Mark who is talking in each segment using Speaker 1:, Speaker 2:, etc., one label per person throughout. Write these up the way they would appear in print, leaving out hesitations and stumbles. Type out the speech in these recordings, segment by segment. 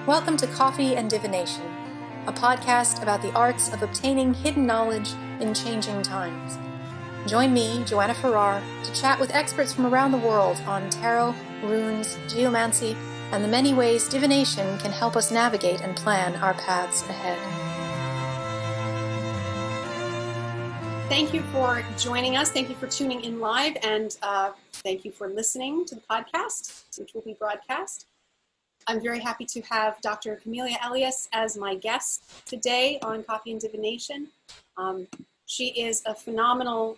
Speaker 1: Welcome to Coffee and Divination, a podcast about the arts of obtaining hidden knowledge in changing times. Join me, Joanna Farrar, to chat with experts from around the world on tarot, runes, geomancy, and the many ways divination can help us navigate and plan our paths ahead. Thank you for joining us. Thank you for tuning in live, and thank you for listening to the podcast, which will be broadcast. I'm very happy to have Dr. Camelia Elias as my guest today on Coffee and Divination. She is a phenomenal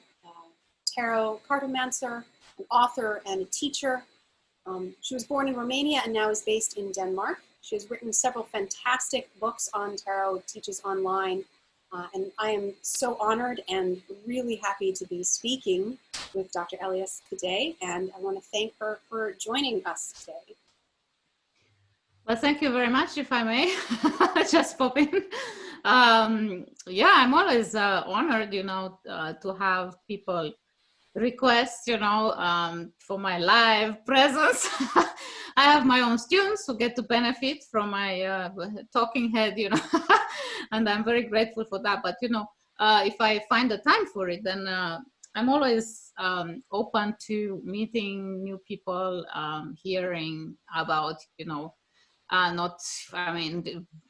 Speaker 1: tarot cartomancer, an author, and a teacher. She was born in Romania and now is based in Denmark. She has written several fantastic books on tarot, teaches online, and I am so honored and really happy to be speaking with Dr. Elias today, and I want to thank her for joining us today.
Speaker 2: Well, thank you very much, if I may. Just pop in. Yeah, I'm always honored, to have people request, for my live presence. I have my own students who get to benefit from my talking head, and I'm very grateful for that. But, if I find the time for it, then I'm always open to meeting new people, hearing about,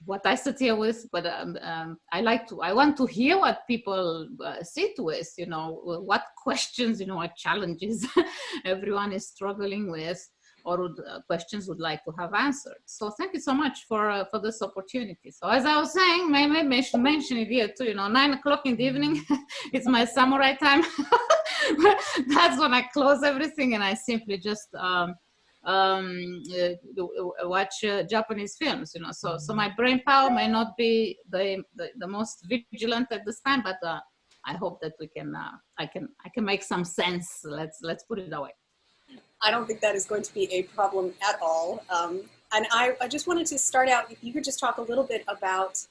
Speaker 2: what I sit here with, but I want to hear what people sit with, what questions, what challenges everyone is struggling with, or questions would like to have answered. So thank you so much for this opportunity. So as I was saying, maybe I should mention it here too, 9 o'clock in the evening, it's my samurai time. That's when I close everything and I simply just watch Japanese films, so my brain power may not be the most vigilant at this time, but I hope that I can make some sense. Let's put it that way.
Speaker 1: I don't think that is going to be a problem at all. And I just wanted to start out, if you could just talk a little bit about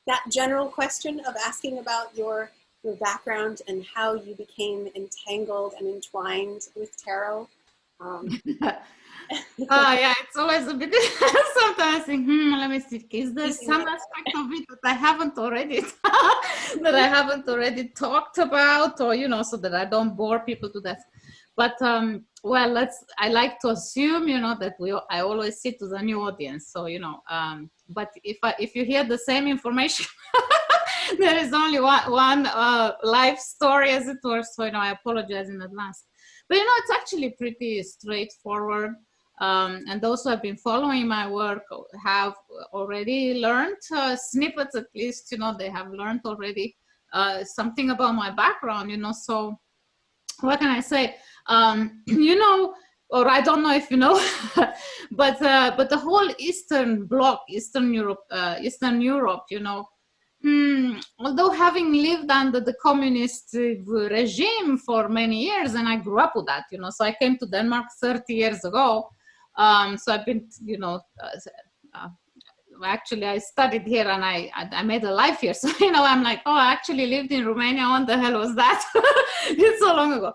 Speaker 1: that general question of asking about your background and how you became entangled and entwined with tarot.
Speaker 2: Yeah, it's always a bit sometimes I think, let me see, is there some aspect of it that I haven't already talked about, or so that I don't bore people to death. But I like to assume that I always sit with a new audience, so but if you hear the same information there is only one life story, as it were, so I apologize in advance. But it's actually pretty straightforward, and those who have been following my work have already learned snippets, at least, they have learned already something about my background, so what can I say? Or I don't know if you know, but the whole Eastern Bloc, Eastern Europe, although having lived under the communist regime for many years, and I grew up with that, so I came to Denmark 30 years ago. So I've been, actually I studied here and I made a life here. So, I'm like, I actually lived in Romania. What the hell was that? It's so long ago,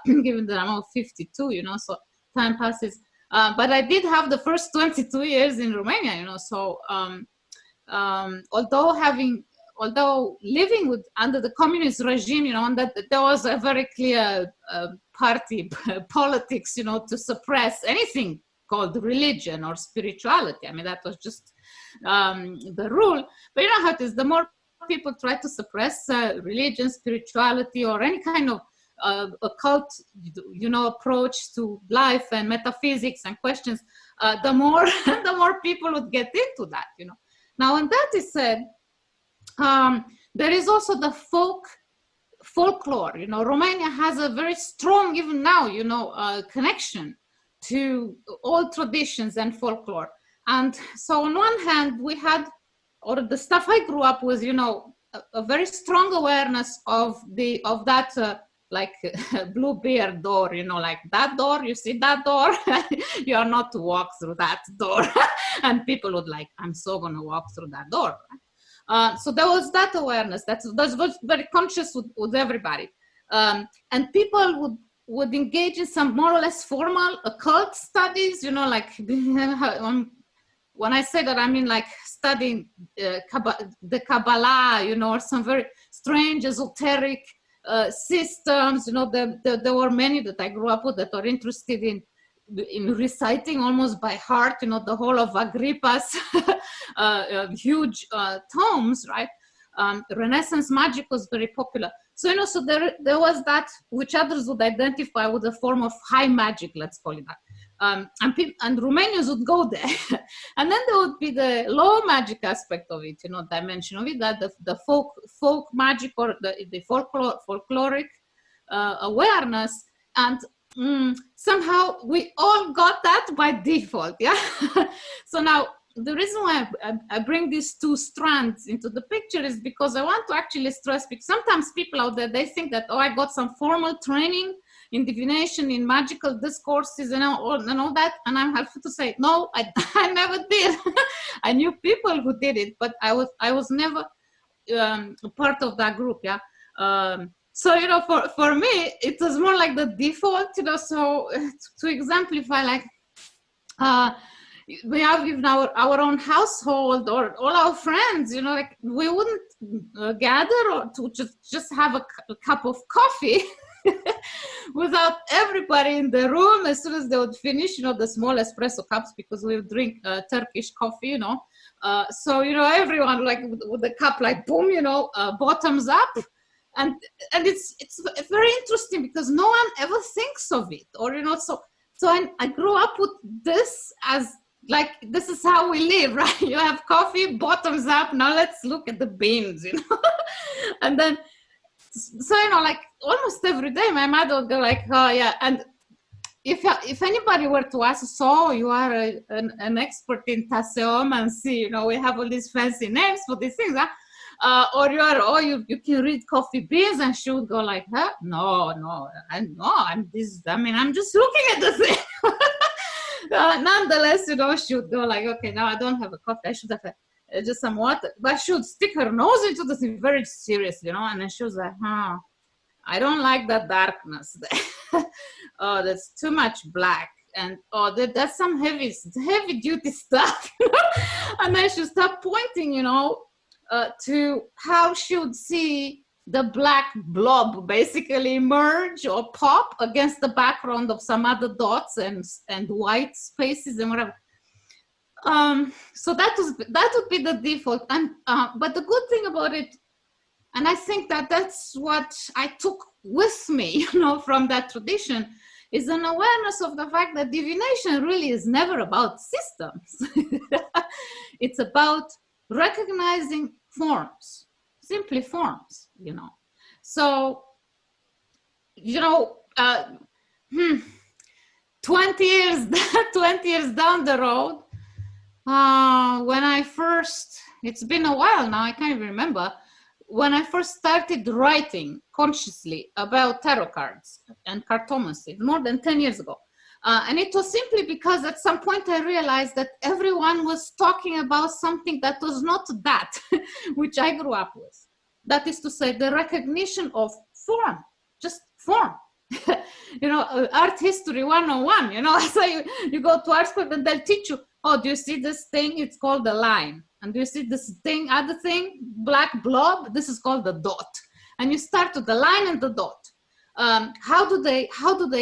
Speaker 2: given that I'm 52, so time passes. But I did have the first 22 years in Romania, so although living under the communist regime, and that there was a very clear party politics, to suppress anything called religion or spirituality. I mean, that was just the rule. But you know how it is, the more people try to suppress religion, spirituality, or any kind of occult, approach to life and metaphysics and questions, the more people would get into that, Now, when that is said, there is also the folklore. Romania has a very strong, even now, connection to all traditions and folklore. And so on one hand, we had, or the stuff I grew up with, a very strong awareness of that, like blue bear door, like that door, you see that door, you are not to walk through that door. And people would like, I'm so going to walk through that door. So there was that awareness that was very conscious with everybody. And people would would engage in some more or less formal occult studies, you know, like when I say that, I mean like studying the Kabbalah, you know, or some very strange esoteric systems. You know, there were many that I grew up with that are interested in reciting almost by heart, you know, the whole of Agrippa's huge tomes, right? Renaissance magic was very popular. So, you know, so there was that, which others would identify with a form of high magic, let's call it that. And Romanians would go there. And then there would be the low magic aspect of it, you know, dimension of it, that the folk magic, or the folkloric awareness. And somehow we all got that by default, yeah? So now, the reason why I bring these two strands into the picture is because I want to actually stress, because sometimes people out there, they think that, oh, I got some formal training in divination, in magical discourses and all that. And I'm happy to say, no, I never did. I knew people who did it, but I was never part of that group, yeah? So, you know, for me, it was more like the default, you know, so to exemplify, like, we have even our own household or all our friends, you know, like we wouldn't gather or to just have a cup of coffee without everybody in the room as soon as they would finish, you know, the small espresso cups, because we would drink Turkish coffee, you know. So, you know, everyone like with the cup, like boom, you know, bottoms up. And it's very interesting because no one ever thinks of it, or, you know, so I grew up with this as like, this is how we live, right? You have coffee, bottoms up, now let's look at the beans, you know. And then, so, you know, like almost every day my mother would go like, oh yeah. And if anybody were to ask, so you are an expert in Camelia, you know, we have all these fancy names for these things, huh? Or you can read coffee beans, and she would go like, huh? No, I'm just looking at the thing. Nonetheless, you know, she would go like, okay, now I don't have a coffee, I should have just some water. But she would stick her nose into the thing very seriously, you know, and then she was like, I don't like that darkness. Oh, that's too much black. And oh, that's some heavy duty stuff. You know? And then she would start pointing, you know, to how she would see the black blob basically emerge or pop against the background of some other dots and white spaces and whatever. So that would be the default. And but the good thing about it, and I think that's what I took with me, you know, from that tradition, is an awareness of the fact that divination really is never about systems. It's about recognizing forms, simply forms, you know. So, you know, 20 years down the road, when I first, it's been a while now, I can't even remember, when I first started writing consciously about tarot cards and cartomancy, more than 10 years ago. And it was simply because at some point I realized that everyone was talking about something that was not that, which I grew up with. That is to say, the recognition of form, just form. You know, art history 101, you know, so you go to art school and they'll teach you, oh, do you see this thing? It's called the line. And do you see this thing, other thing, black blob? This is called the dot. And you start with the line and the dot. How do they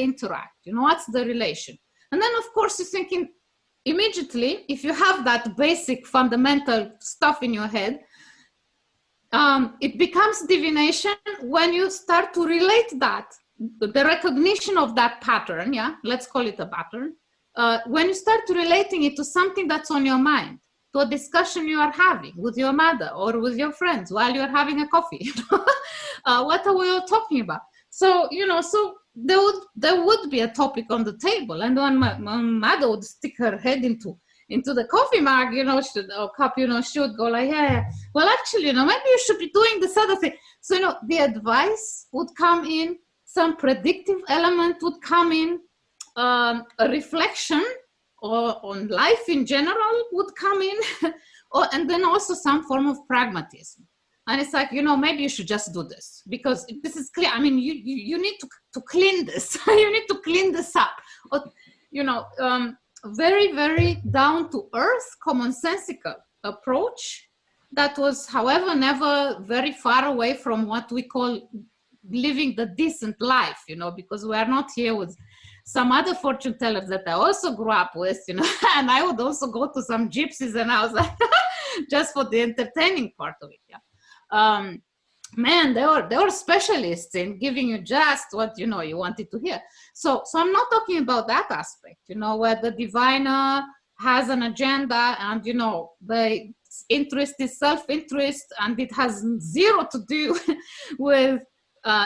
Speaker 2: interact? You know, what's the relation? And then, of course, you're thinking immediately, if you have that basic fundamental stuff in your head, it becomes divination when you start to relate that, the recognition of that pattern, yeah, let's call it a pattern, when you start to relating it to something that's on your mind, to a discussion you are having with your mother or with your friends while you're having a coffee. You know? What are we all talking about? So, you know, so there would be a topic on the table, and when my mother would stick her head into the coffee mug, you know, or cup, you know, she would go like, yeah, well, actually, you know, maybe you should be doing this other thing. So, you know, the advice would come in, some predictive element would come in, a reflection or on life in general would come in, and then also some form of pragmatism. And it's like, maybe you should just do this because this is clear. I mean, you need to clean this. You need to clean this up. Or, very, very down to earth, commonsensical approach that was, however, never very far away from what we call living the decent life, because we are not here with some other fortune tellers that I also grew up with, and I would also go to some gypsies and I was like, just for the entertaining part of it. Yeah. Man, they were specialists in giving you just what you wanted to hear. So I'm not talking about that aspect, where the diviner has an agenda and the interest is self-interest and it has zero to do with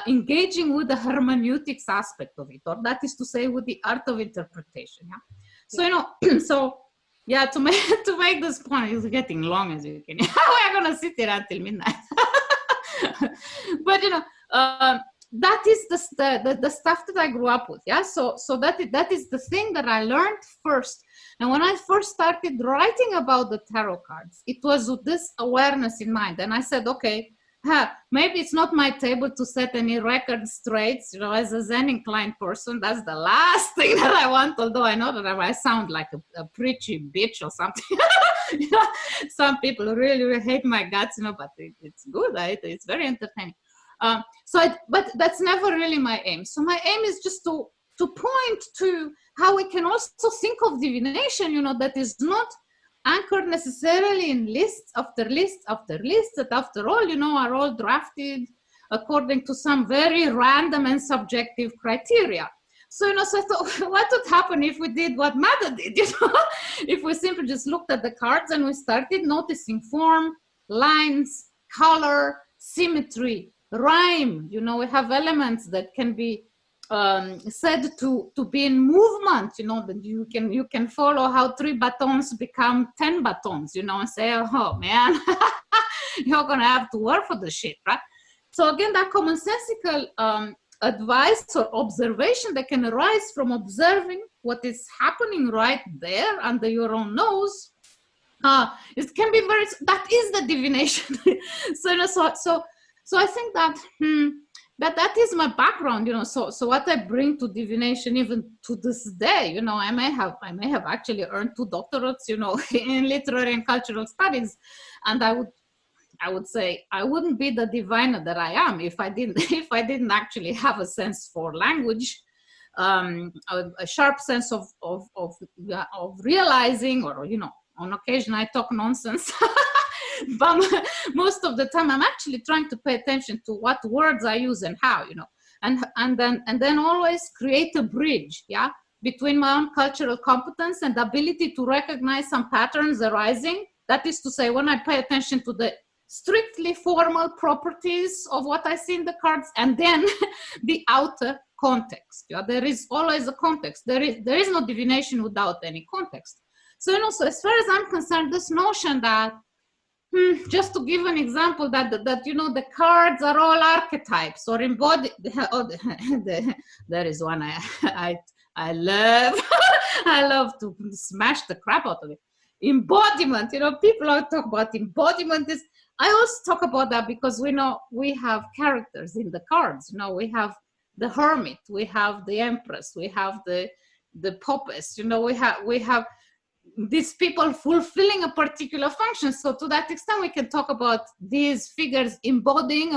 Speaker 2: engaging with the hermeneutics aspect of it, or that is to say with the art of interpretation. Yeah. So to make this point, it's getting long as you can. We're gonna sit here until midnight. But that is the stuff that I grew up with. Yeah. So that is the thing that I learned first. And when I first started writing about the tarot cards, it was with this awareness in mind. And I said, okay, maybe it's not my table to set any records straight, as a Zen inclined person. That's the last thing that I want, although I know that I sound like a preachy bitch or something. Some people really, really hate my guts, but it's good. It's very entertaining. But that's never really my aim. So my aim is just to point to how we can also think of divination, that is not anchored necessarily in lists after lists after lists that after all, are all drafted according to some very random and subjective criteria. So, so I thought, what would happen if we did what Mada did, if we simply just looked at the cards and we started noticing form, lines, color, symmetry, rhyme, we have elements that can be said to be in movement, that you can follow how 3 batons become 10 batons, and say, oh man, you're gonna have to work for the shit, right? So again, that commonsensical advice or observation that can arise from observing what is happening right there under your own nose, it can be that is the divination. So I think that that is my background, so what I bring to divination even to this day, I may have actually earned 2 doctorates, in literary and cultural studies, and I would say I wouldn't be the diviner that I am if I didn't actually have a sense for language, a sharp sense of realizing, or on occasion I talk nonsense. But most of the time I'm actually trying to pay attention to what words I use and how, and then always create a bridge, between my own cultural competence and the ability to recognize some patterns arising. That is to say, when I pay attention to the strictly formal properties of what I see in the cards, and then the outer context. There is always a context. There is no divination without any context. So, so as far as I'm concerned, this notion that just to give an example, that the cards are all archetypes or embodied. There is one I love. I love to smash the crap out of it. Embodiment. People all talk about embodiment. I also talk about that because we have characters in the cards. We have the hermit, we have the empress, we have the popes. We have these people fulfilling a particular function. So to that extent, we can talk about these figures embodying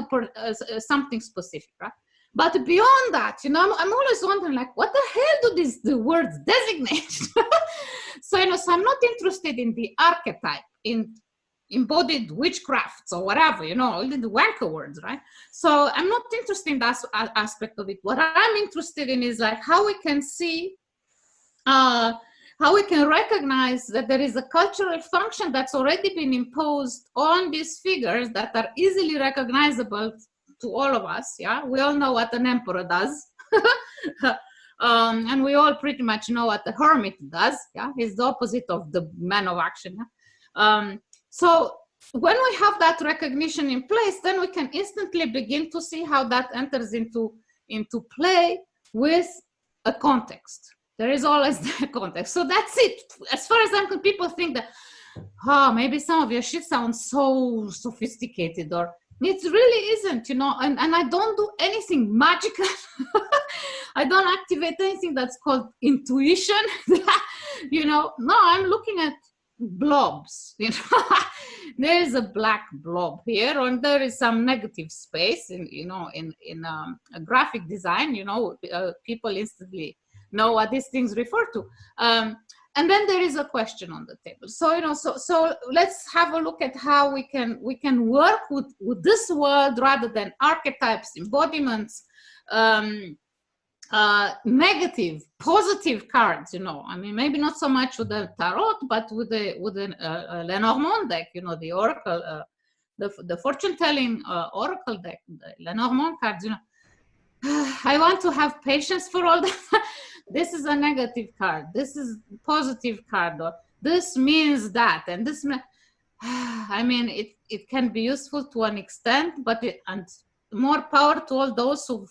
Speaker 2: something specific, right? But beyond that, I'm always wondering, like, what the hell do the words designate? So I'm not interested in the archetype, in embodied witchcrafts or whatever, all the wanker words, right? So I'm not interested in that aspect of it. What I'm interested in is like how we can see, how we can recognize that there is a cultural function that's already been imposed on these figures that are easily recognizable to all of us. Yeah, we all know what an emperor does. And we all pretty much know what the hermit does. Yeah, he's the opposite of the man of action. Yeah? So when we have that recognition in place, then we can instantly begin to see how that enters into play with a context. There is always the context. So that's it. As far as I'm concerned, people think that, maybe some of your shit sounds so sophisticated, or it really isn't, you know, and I don't do anything magical. I don't activate anything that's called intuition. You know, no, I'm looking at blobs. You know, there is a black blob here, and there is some negative space. In you know, in a graphic design, you know, people instantly know what these things refer to. And then there is a question on the table. So, you know, so let's have a look at how we can work with this world rather than archetypes, embodiments, negative, positive cards, you know. I mean, maybe not so much with the tarot, but with the Lenormand deck, you know, the oracle, the fortune telling oracle deck, the Lenormand cards, you know. I want to have patience for all that. This is a negative card. This is positive card. Or this means that, and this. I mean, it can be useful to an extent, but and more power to all those who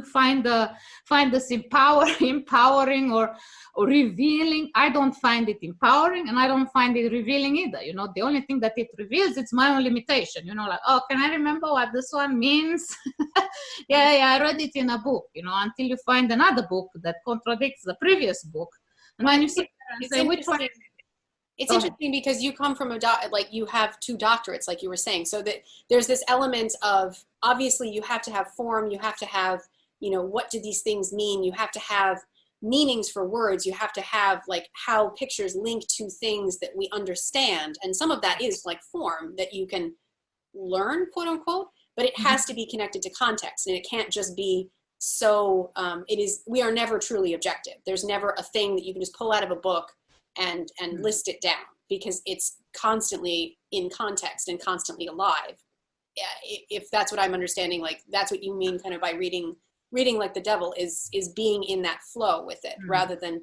Speaker 2: find this empowering or revealing. I don't find it empowering, and I don't find it revealing either. You know, the only thing that it reveals, it's my own limitation. You know, like, oh, can I remember what this one means? yeah, I read it in a book. You know, until you find another book that contradicts the previous book, and when you sit there and say, which one?
Speaker 1: It's interesting because you come from like you have 2 doctorates, like you were saying, so that there's this element of, obviously you have to have form, you have to have, you know, what do these things mean? You have to have meanings for words. You have to have like how pictures link to things that we understand. And some of that is like form that you can learn, quote unquote, but it has to be connected to context, and it can't just be so, we are never truly objective. There's never a thing that you can just pull out of a book and list it down, because it's constantly in context and constantly alive. If that's what I'm understanding, like that's what you mean kind of by reading like the devil, is being in that flow with it, rather than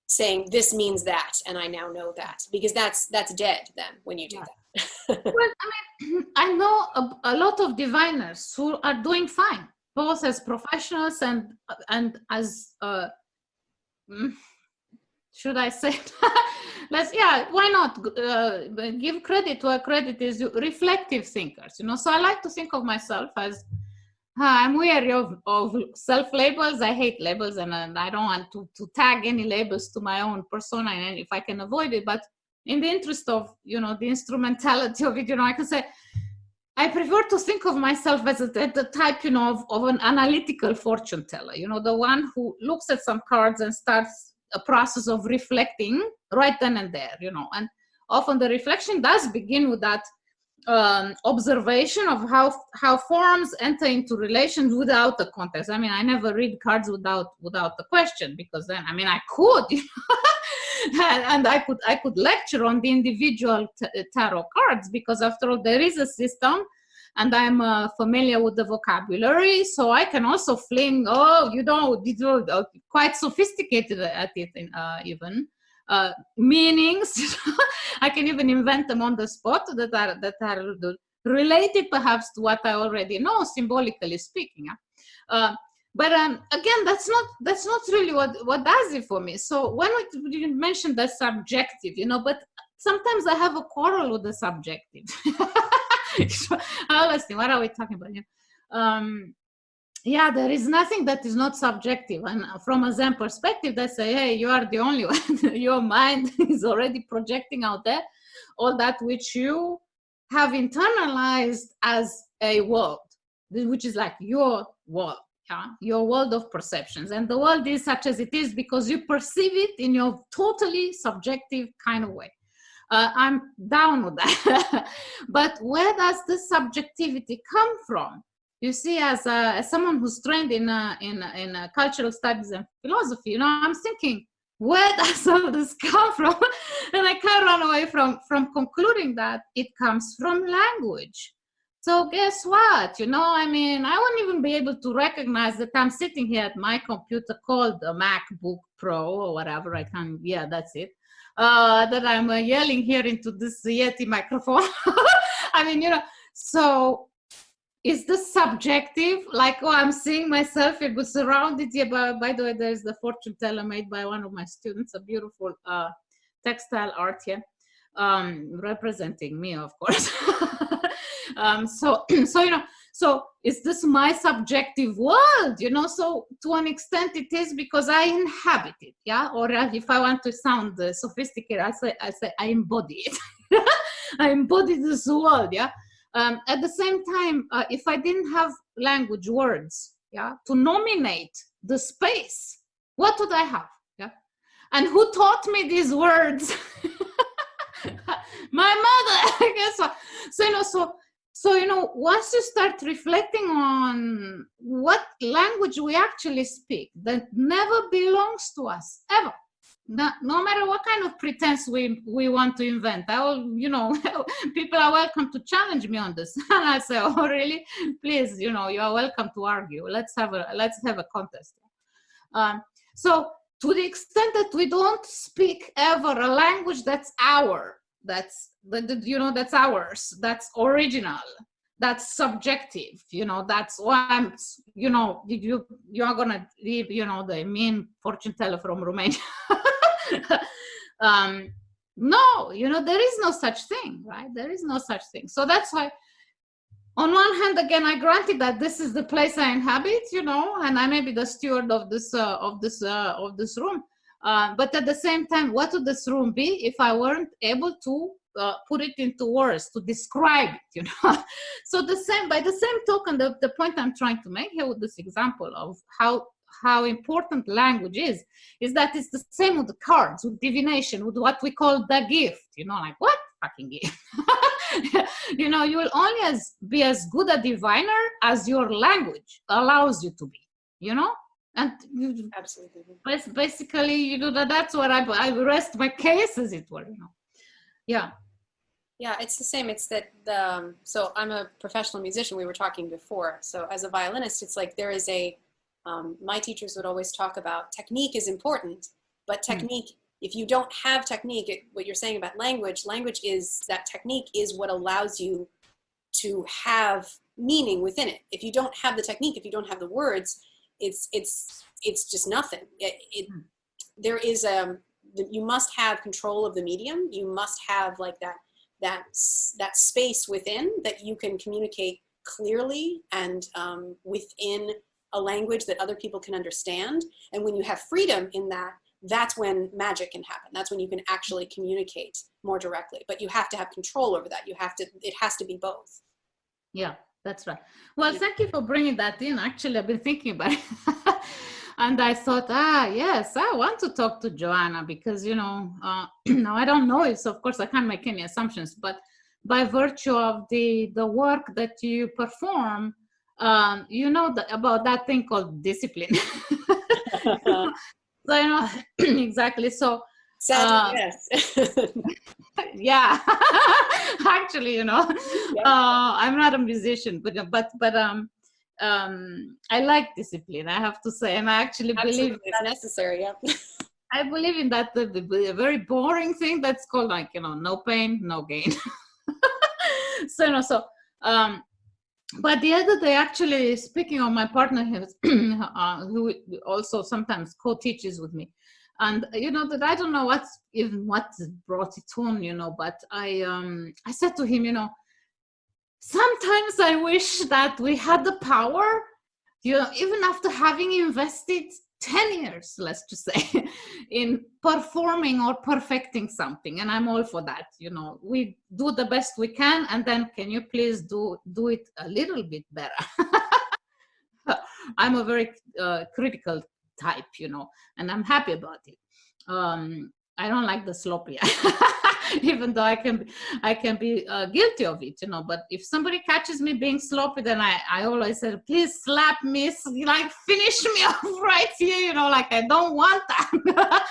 Speaker 1: saying this means that and I now know that, because that's dead then when you do that.
Speaker 2: Well, I mean, I know a lot of diviners who are doing fine, both as professionals and as should I say? Why not give credit where credit is due? Reflective thinkers, you know. So I like to think of myself as I'm weary of self-labels. I hate labels, and I don't want to tag any labels to my own persona, and if I can avoid it. But in the interest of, you know, the instrumentality of it, you know, I can say I prefer to think of myself as the type, you know, of an analytical fortune teller, you know, the one who looks at some cards and starts a process of reflecting right then and there, you know. And often the reflection does begin with that observation of how forms enter into relations without the context. I mean, I never read cards without the question, because then, I mean, I could, you know, and I could lecture on the individual tarot cards, because after all, there is a system, and I'm familiar with the vocabulary, so I can also fling, quite sophisticated at it, even meanings. I can even invent them on the spot that are related perhaps to what I already know, symbolically speaking. But again, that's not really what does it for me. So when you mentioned the subjective, you know, but sometimes I have a quarrel with the subjective. Honestly, what are we talking about? Yeah, there is nothing that is not subjective. And from a Zen perspective, they say, hey, you are the only one. Your mind is already projecting out there all that which you have internalized as a world, which is like your world, your world of perceptions. And the world is such as it is because you perceive it in your totally subjective kind of way. I'm down with that. But where does this subjectivity come from? You see, as someone who's trained in cultural studies and philosophy, you know, I'm thinking, where does all this come from? And I can't run away from concluding that it comes from language. So guess what? You know, I mean, I won't even be able to recognize that I'm sitting here at my computer called the MacBook Pro or whatever. I can, yeah, that's it. That I'm yelling here into this Yeti microphone. I mean, you know, so is this subjective? Like, oh, I'm seeing myself surrounded here. By the way, there's the fortune teller made by one of my students, a beautiful textile art here, representing me, of course. So is this my subjective world, so to an extent it is, because I inhabit it, yeah, or if I want to sound sophisticated, I say I embody it. I embody this world, yeah. At the same time, if I didn't have language words, yeah, to nominate the space, what would I have, yeah? And who taught me these words? My mother, I guess. So, once you start reflecting on what language we actually speak, that never belongs to us, ever. No matter what kind of pretense we want to invent, people are welcome to challenge me on this. And I say, oh, really? Please, you are welcome to argue. Let's have a contest. So to the extent that we don't speak ever a language that's that's ours, that's original, that's subjective, that's why I'm, you are gonna leave, the mean fortune teller from Romania. No, there is no such thing, right? There is no such thing. So that's why, on one hand, again, I granted that this is the place I inhabit, and I may be the steward of this room. But at the same time, what would this room be if I weren't able to put it into words, to describe it, So by the same token, the point I'm trying to make here with this example of how important language is that it's the same with the cards, with divination, with what we call the gift, like what fucking gift? You will only be as good a diviner as your language allows you to be, and
Speaker 1: absolutely,
Speaker 2: basically, that's where I rest my case, as it were, Yeah.
Speaker 1: Yeah, it's the same. It's that so I'm a professional musician. We were talking before. So as a violinist, it's like there is my teachers would always talk about technique is important, but technique, if you don't have technique, what you're saying about language is that technique is what allows you to have meaning within it. If you don't have the technique, if you don't have the words, it's just nothing. There is you must have control of the medium. You must have like that space within that you can communicate clearly and within a language that other people can understand. And when you have freedom in that, that's when magic can happen. That's when you can actually communicate more directly. But you have to have control over that. It has to be both.
Speaker 2: Yeah, that's right. Well, thank you for bringing that in. Actually, I've been thinking about it. And I thought, yes, I want to talk to Joanna because, now I don't know it. So of course I can't make any assumptions, but by virtue of the work that you perform, about that thing called discipline. So, exactly. So,
Speaker 1: sadly, yes.
Speaker 2: Yeah, actually, I'm not a musician, but I like discipline, I have to say, and I actually believe
Speaker 1: it's necessary. Yeah.
Speaker 2: I believe in that the very boring thing that's called like no pain, no gain. So but the other day, actually, speaking of my partner, who also sometimes co-teaches with me, and that I don't know what brought it on, but I said to him, sometimes I wish that we had the power, even after having invested 10 years, let's just say, in performing or perfecting something. And I'm all for that. We do the best we can. And then can you please do it a little bit better? I'm a very critical type, and I'm happy about it. I don't like the sloppy, even though I can be guilty of it, but if somebody catches me being sloppy, then I always say, please slap me, like finish me off right here, like I don't want that.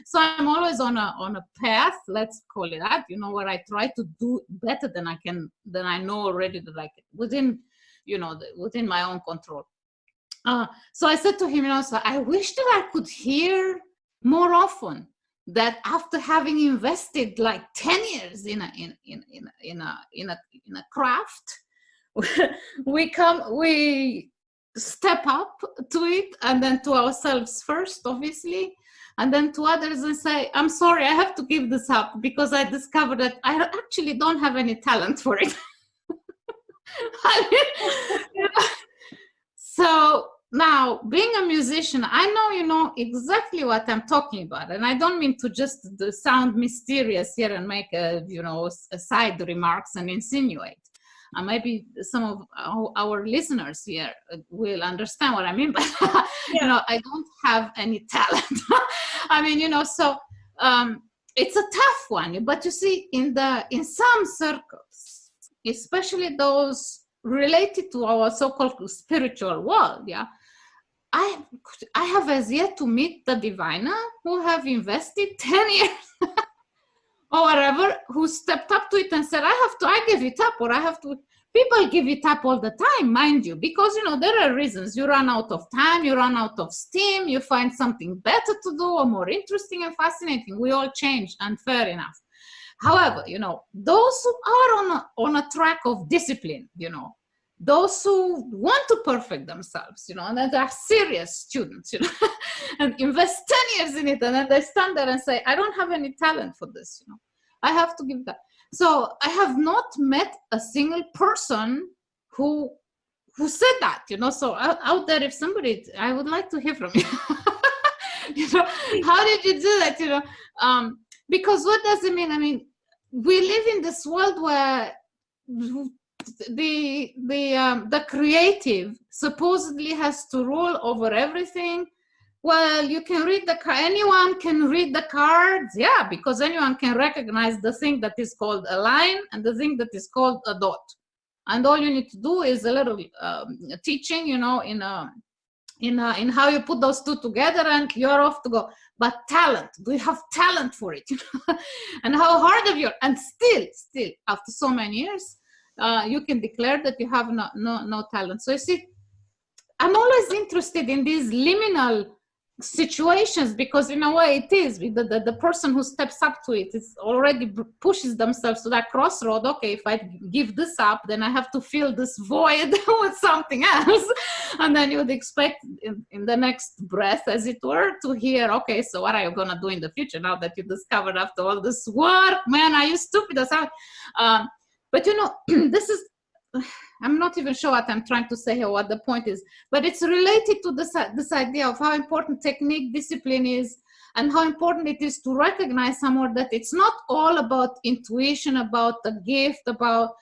Speaker 2: So I'm always on a path, let's call it that, where I try to do better than I know already, that I can, within my own control. So I said to him, so I wish that I could hear more often that after having invested like 10 years in a craft, we step up to it, and then to ourselves first, obviously, and then to others, and say, I'm sorry, I have to give this up because I discovered that I actually don't have any talent for it. So now, being a musician, I know you know exactly what I'm talking about, and I don't mean to just sound mysterious here and make a side remarks and insinuate. Maybe some of our listeners here will understand what I mean, but I don't have any talent. I mean, it's a tough one. But you see, in some circles, especially those related to our so-called spiritual world, I have as yet to meet the diviner who have invested 10 years or whatever, who stepped up to it and said, I give it up, or I have to. People give it up all the time, mind you, because, there are reasons. You run out of time, you run out of steam, you find something better to do or more interesting and fascinating. We all change, and fair enough. However, those who are on a track of discipline, those who want to perfect themselves, and that are serious students, and invest 10 years in it, and then they stand there and say, I don't have any talent for this, I have to give that. So I have not met a single person who said that, so out there, if somebody, I would like to hear from you. How did you do that, because what does it mean? I mean, we live in this world where the creative supposedly has to rule over everything. Well, you can read anyone can read the cards, because anyone can recognize the thing that is called a line and the thing that is called a dot, and all you need to do is a little teaching, in how you put those two together, and you're off to go. But talent, do you have talent for it? And how hard of you, and still after so many years, you can declare that you have no talent. So you see, I'm always interested in these liminal situations, because in a way it is the person who steps up to it is already pushes themselves to that crossroad. Okay, if I give this up, then I have to fill this void with something else, and then you would expect in the next breath, as it were, to hear, okay, so what are you gonna do in the future now that you discovered after all this work? Man, are you stupid or something? But this is, I'm not even sure what I'm trying to say here, what the point is, but it's related to this idea of how important technique, discipline is, and how important it is to recognize somewhere that it's not all about intuition, about the gift, about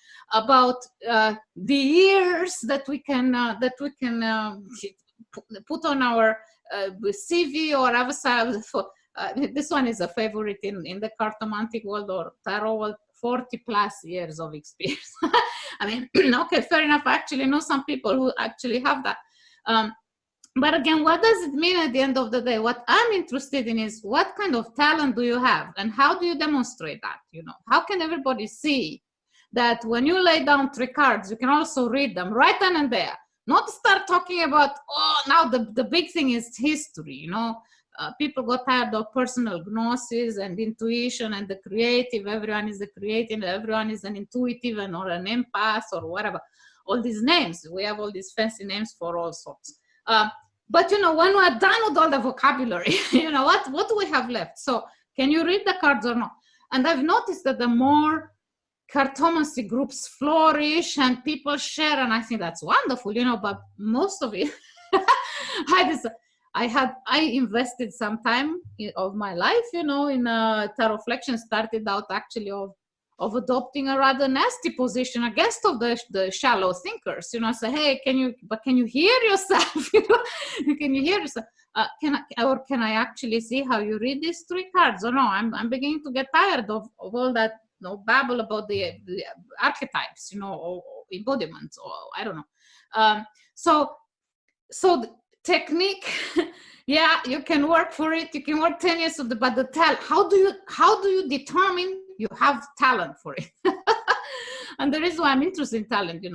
Speaker 2: the years that we can put on our CV or other. This one is a favorite in the cartomantic world or tarot world. 40 plus years of experience. I mean, okay, fair enough. I actually know some people who actually have that. But again, what does it mean at the end of the day? What I'm interested in is what kind of talent do you have, and how do you demonstrate that? How can everybody see that when you lay down 3 cards, you can also read them right then and there? Not start talking about, now the big thing is history, people got tired of personal gnosis and intuition and the creative. Everyone is a creative, everyone is an intuitive or an empath or whatever. All these names, we have all these fancy names for all sorts. But when we're done with all the vocabulary, what do we have left? So can you read the cards or not? And I've noticed that the more cartomancy groups flourish and people share, and I think that's wonderful, but most of it, I invested some time of my life, in tarot reflection. Started out actually of adopting a rather nasty position against of the shallow thinkers. Say, hey, can you hear yourself? Can you hear yourself? Can I actually see how you read these 3 cards? Or no, I'm beginning to get tired of all that babble about the archetypes, or embodiments, or I don't know. So technique, you can work for it. You can work 10 years of but the talent. How do you determine you have talent for it? And the reason why I'm interested in talent,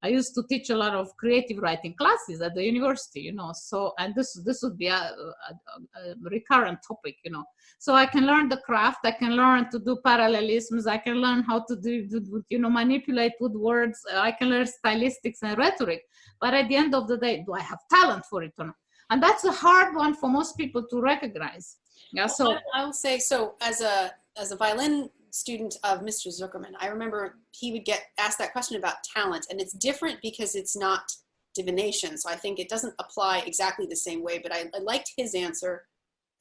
Speaker 2: I used to teach a lot of creative writing classes at the university, so, and this would be a recurrent topic, so I can learn the craft, I can learn to do parallelisms, I can learn how to do manipulate with words, I can learn stylistics and rhetoric, but at the end of the day, do I have talent for it or not? And that's a hard one for most people to recognize. So
Speaker 1: I will say, so as a violin student of Mr. Zuckerman. I remember he would get asked that question about talent, and it's different because it's not divination. So I think it doesn't apply exactly the same way, but I liked his answer,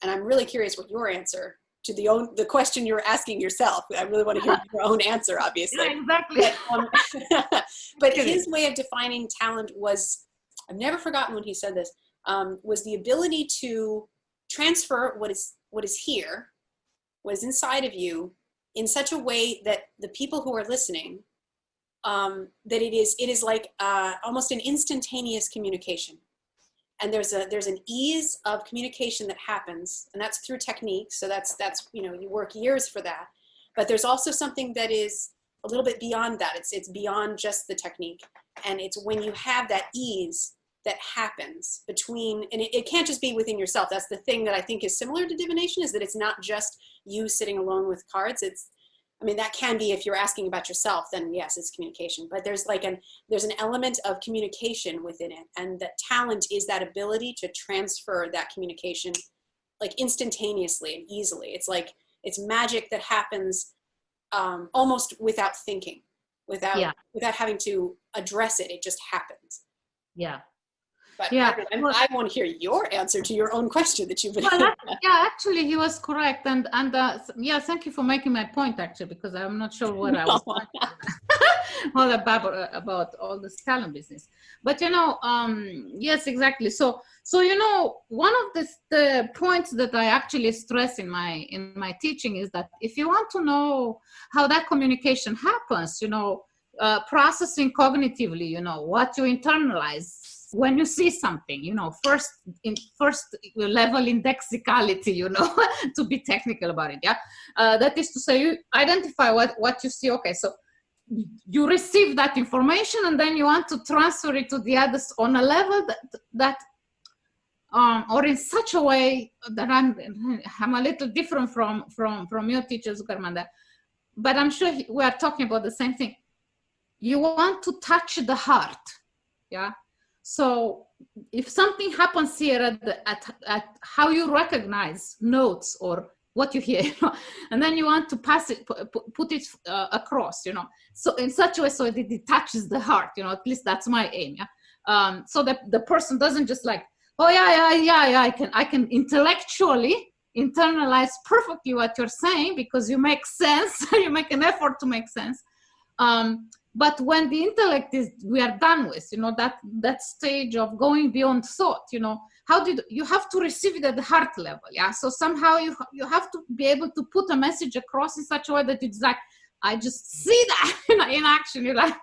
Speaker 1: and I'm really curious what your answer to the question you're asking yourself. I really want to hear your own answer, obviously.
Speaker 2: Yeah, exactly.
Speaker 1: But his way of defining talent was, I've never forgotten when he said this, was the ability to transfer what is here, what is inside of you, in such a way that the people who are listening, that it is like almost an instantaneous communication. And there's an ease of communication that happens, and that's through technique. So that's you work years for that. But there's also something that is a little bit beyond that. It's beyond just the technique, and it's when you have that ease that happens between, and it can't just be within yourself. That's the thing that I think is similar to divination, is that it's not just you sitting alone with cards. That can be, if you're asking about yourself, then yes, it's communication. But there's an element of communication within it, and that talent is that ability to transfer that communication like instantaneously and easily. It's like it's magic that happens almost without thinking, without having to address it. It just happens.
Speaker 2: Yeah.
Speaker 1: But yeah, I want to hear your answer to your own question that you've been.
Speaker 2: Well, actually, he was correct, and thank you for making my point, actually, because I'm not sure what I was all about all this talent business. But yes, exactly. So one of the points that I actually stress in my teaching is that if you want to know how that communication happens, processing cognitively, what you internalize when you see something, first level indexicality, to be technical about it. That is to say, you identify what you see. Okay, so you receive that information, and then you want to transfer it to the others on a level that or in such a way that I'm a little different from your teacher, Zuckerman, but I'm sure we are talking about the same thing. You want to touch the heart, yeah. So if something happens here at how you recognize notes or what you hear, and then you want to pass it, put it across, so in such a way so that it touches the heart, at least that's my aim, yeah. So that the person doesn't just like, oh yeah, I can intellectually internalize perfectly what you're saying because you make sense, you make an effort to make sense. But when the intellect we are done with, that stage of going beyond thought, how did you have to receive it at the heart level? Yeah. So somehow you have to be able to put a message across in such a way that it's like, I just see that in action. You're like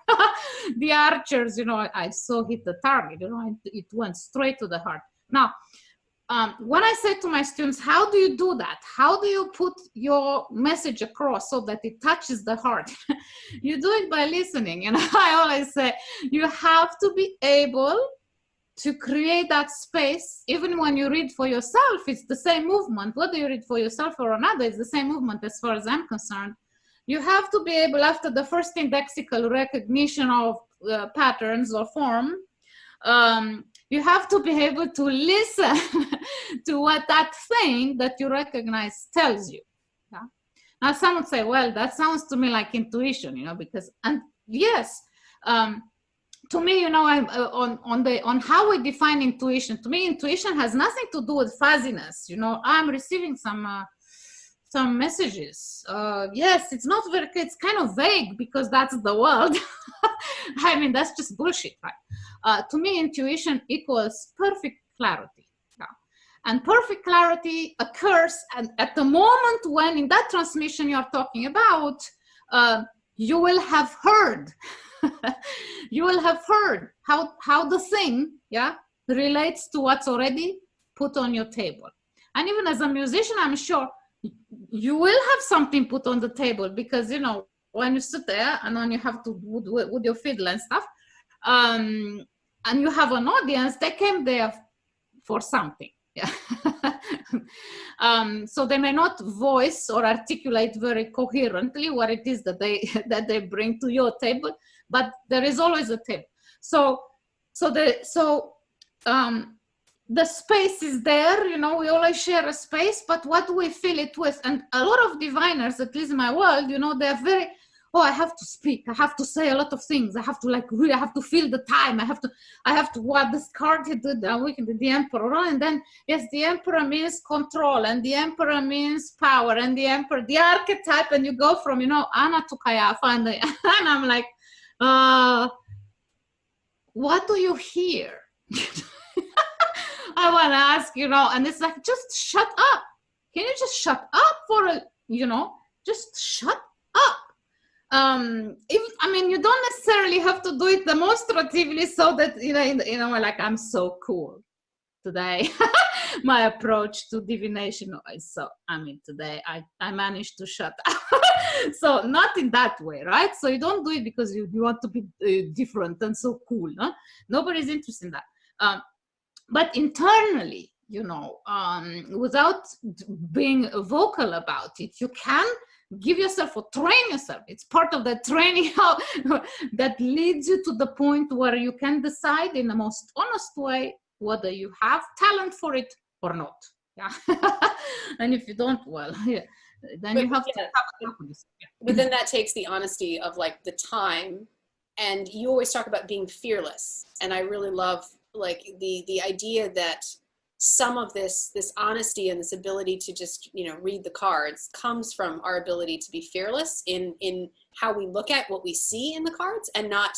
Speaker 2: the archers, I saw hit the target, it went straight to the heart. Now, when I say to my students, how do you do that? How do you put your message across so that it touches the heart? You do it by listening. And I always say, you have to be able to create that space. Even when you read for yourself, it's the same movement. Whether you read for yourself or another, it's the same movement as far as I'm concerned. You have to be able, after the first indexical recognition of patterns or form, you have to be able to listen to what that thing that you recognize tells you. Yeah? Now, some would say, well, that sounds to me like intuition, because, and yes, to me, I'm on how we define intuition. To me, intuition has nothing to do with fuzziness. I'm receiving some messages. Yes, it's not very, it's kind of vague because that's the world. That's just bullshit, right? To me, intuition equals perfect clarity. Yeah. And perfect clarity occurs at the moment when in that transmission you're talking about, you will have heard. You will have heard how the thing, relates to what's already put on your table. And even as a musician, I'm sure you will have something put on the table because, when you sit there and when you have to with your fiddle and stuff, and you have an audience, they came there for something. Yeah. So they may not voice or articulate very coherently what it is that they bring to your table, but there is always a table. So the space is there, you know, we always share a space, but what do we fill it with? And a lot of diviners, at least in my world, you know, they're very, oh, I have to speak, I have to say a lot of things, I have to like really, I have to fill the time, I have to what this card did, the emperor, and then yes, the emperor means control, and the emperor means power, and the emperor, the archetype, and you go from, you know, Anna to Kayafa, and, and I'm like, what do you hear? I want to ask, you know, and it's like, just shut up. Can you just shut up for a, you know, just shut up. I mean, you don't necessarily have to do it demonstratively so that, you know, like, I'm so cool today. My approach to divination is so, I mean, today I managed to shut up. So not in that way, right? So you don't do it because you want to be different and so cool. Huh? Nobody's interested in that. But internally, you know, without being vocal about it, you can give yourself or train yourself. It's part of the training that leads you to the point where you can decide in the most honest way whether you have talent for it or not. Yeah. And if you don't, well, yeah, then you have to have a look at this. Yeah.
Speaker 1: But then that takes the honesty of like the time, and you always talk about being fearless. And I really love like the idea that some of this honesty and this ability to just, you know, read the cards comes from our ability to be fearless in how we look at what we see in the cards, and not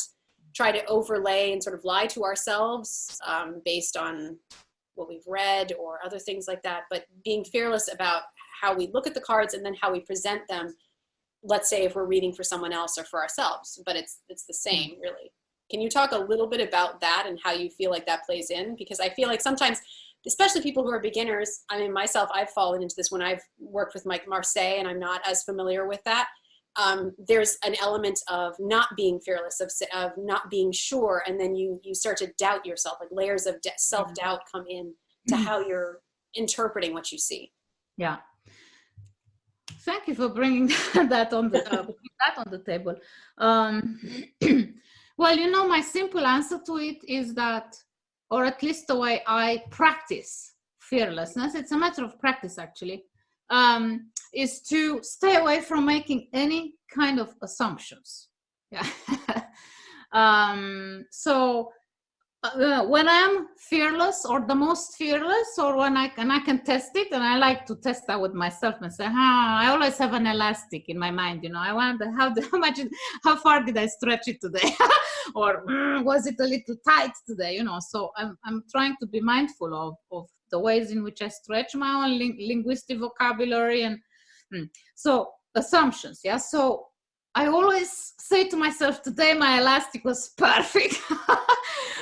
Speaker 1: try to overlay and sort of lie to ourselves based on what we've read or other things like that, but being fearless about how we look at the cards and then how we present them. Let's say if we're reading for someone else or for ourselves, but it's the same, really. Can you talk a little bit about that and how you feel like that plays in? Because I feel like sometimes, especially people who are beginners, I mean, myself, I've fallen into this when I've worked with Mike Marseille and I'm not as familiar with that. There's an element of not being fearless, of not being sure, and then you start to doubt yourself, like layers of self-doubt come in to how you're interpreting what you see.
Speaker 2: Yeah. Thank you for bringing that on the table. Well, you know, my simple answer to it is that, or at least the way I practice fearlessness, it's a matter of practice actually, is to stay away from making any kind of assumptions. Yeah. So when I'm fearless, or the most fearless, or when I can test it, and I like to test that with myself and say, I always have an elastic in my mind, you know, I wonder how far did I stretch it today? Or was it a little tight today, you know? So I'm trying to be mindful of the ways in which I stretch my own linguistic vocabulary. And so assumptions, yeah. So I always say to myself, today my elastic was perfect.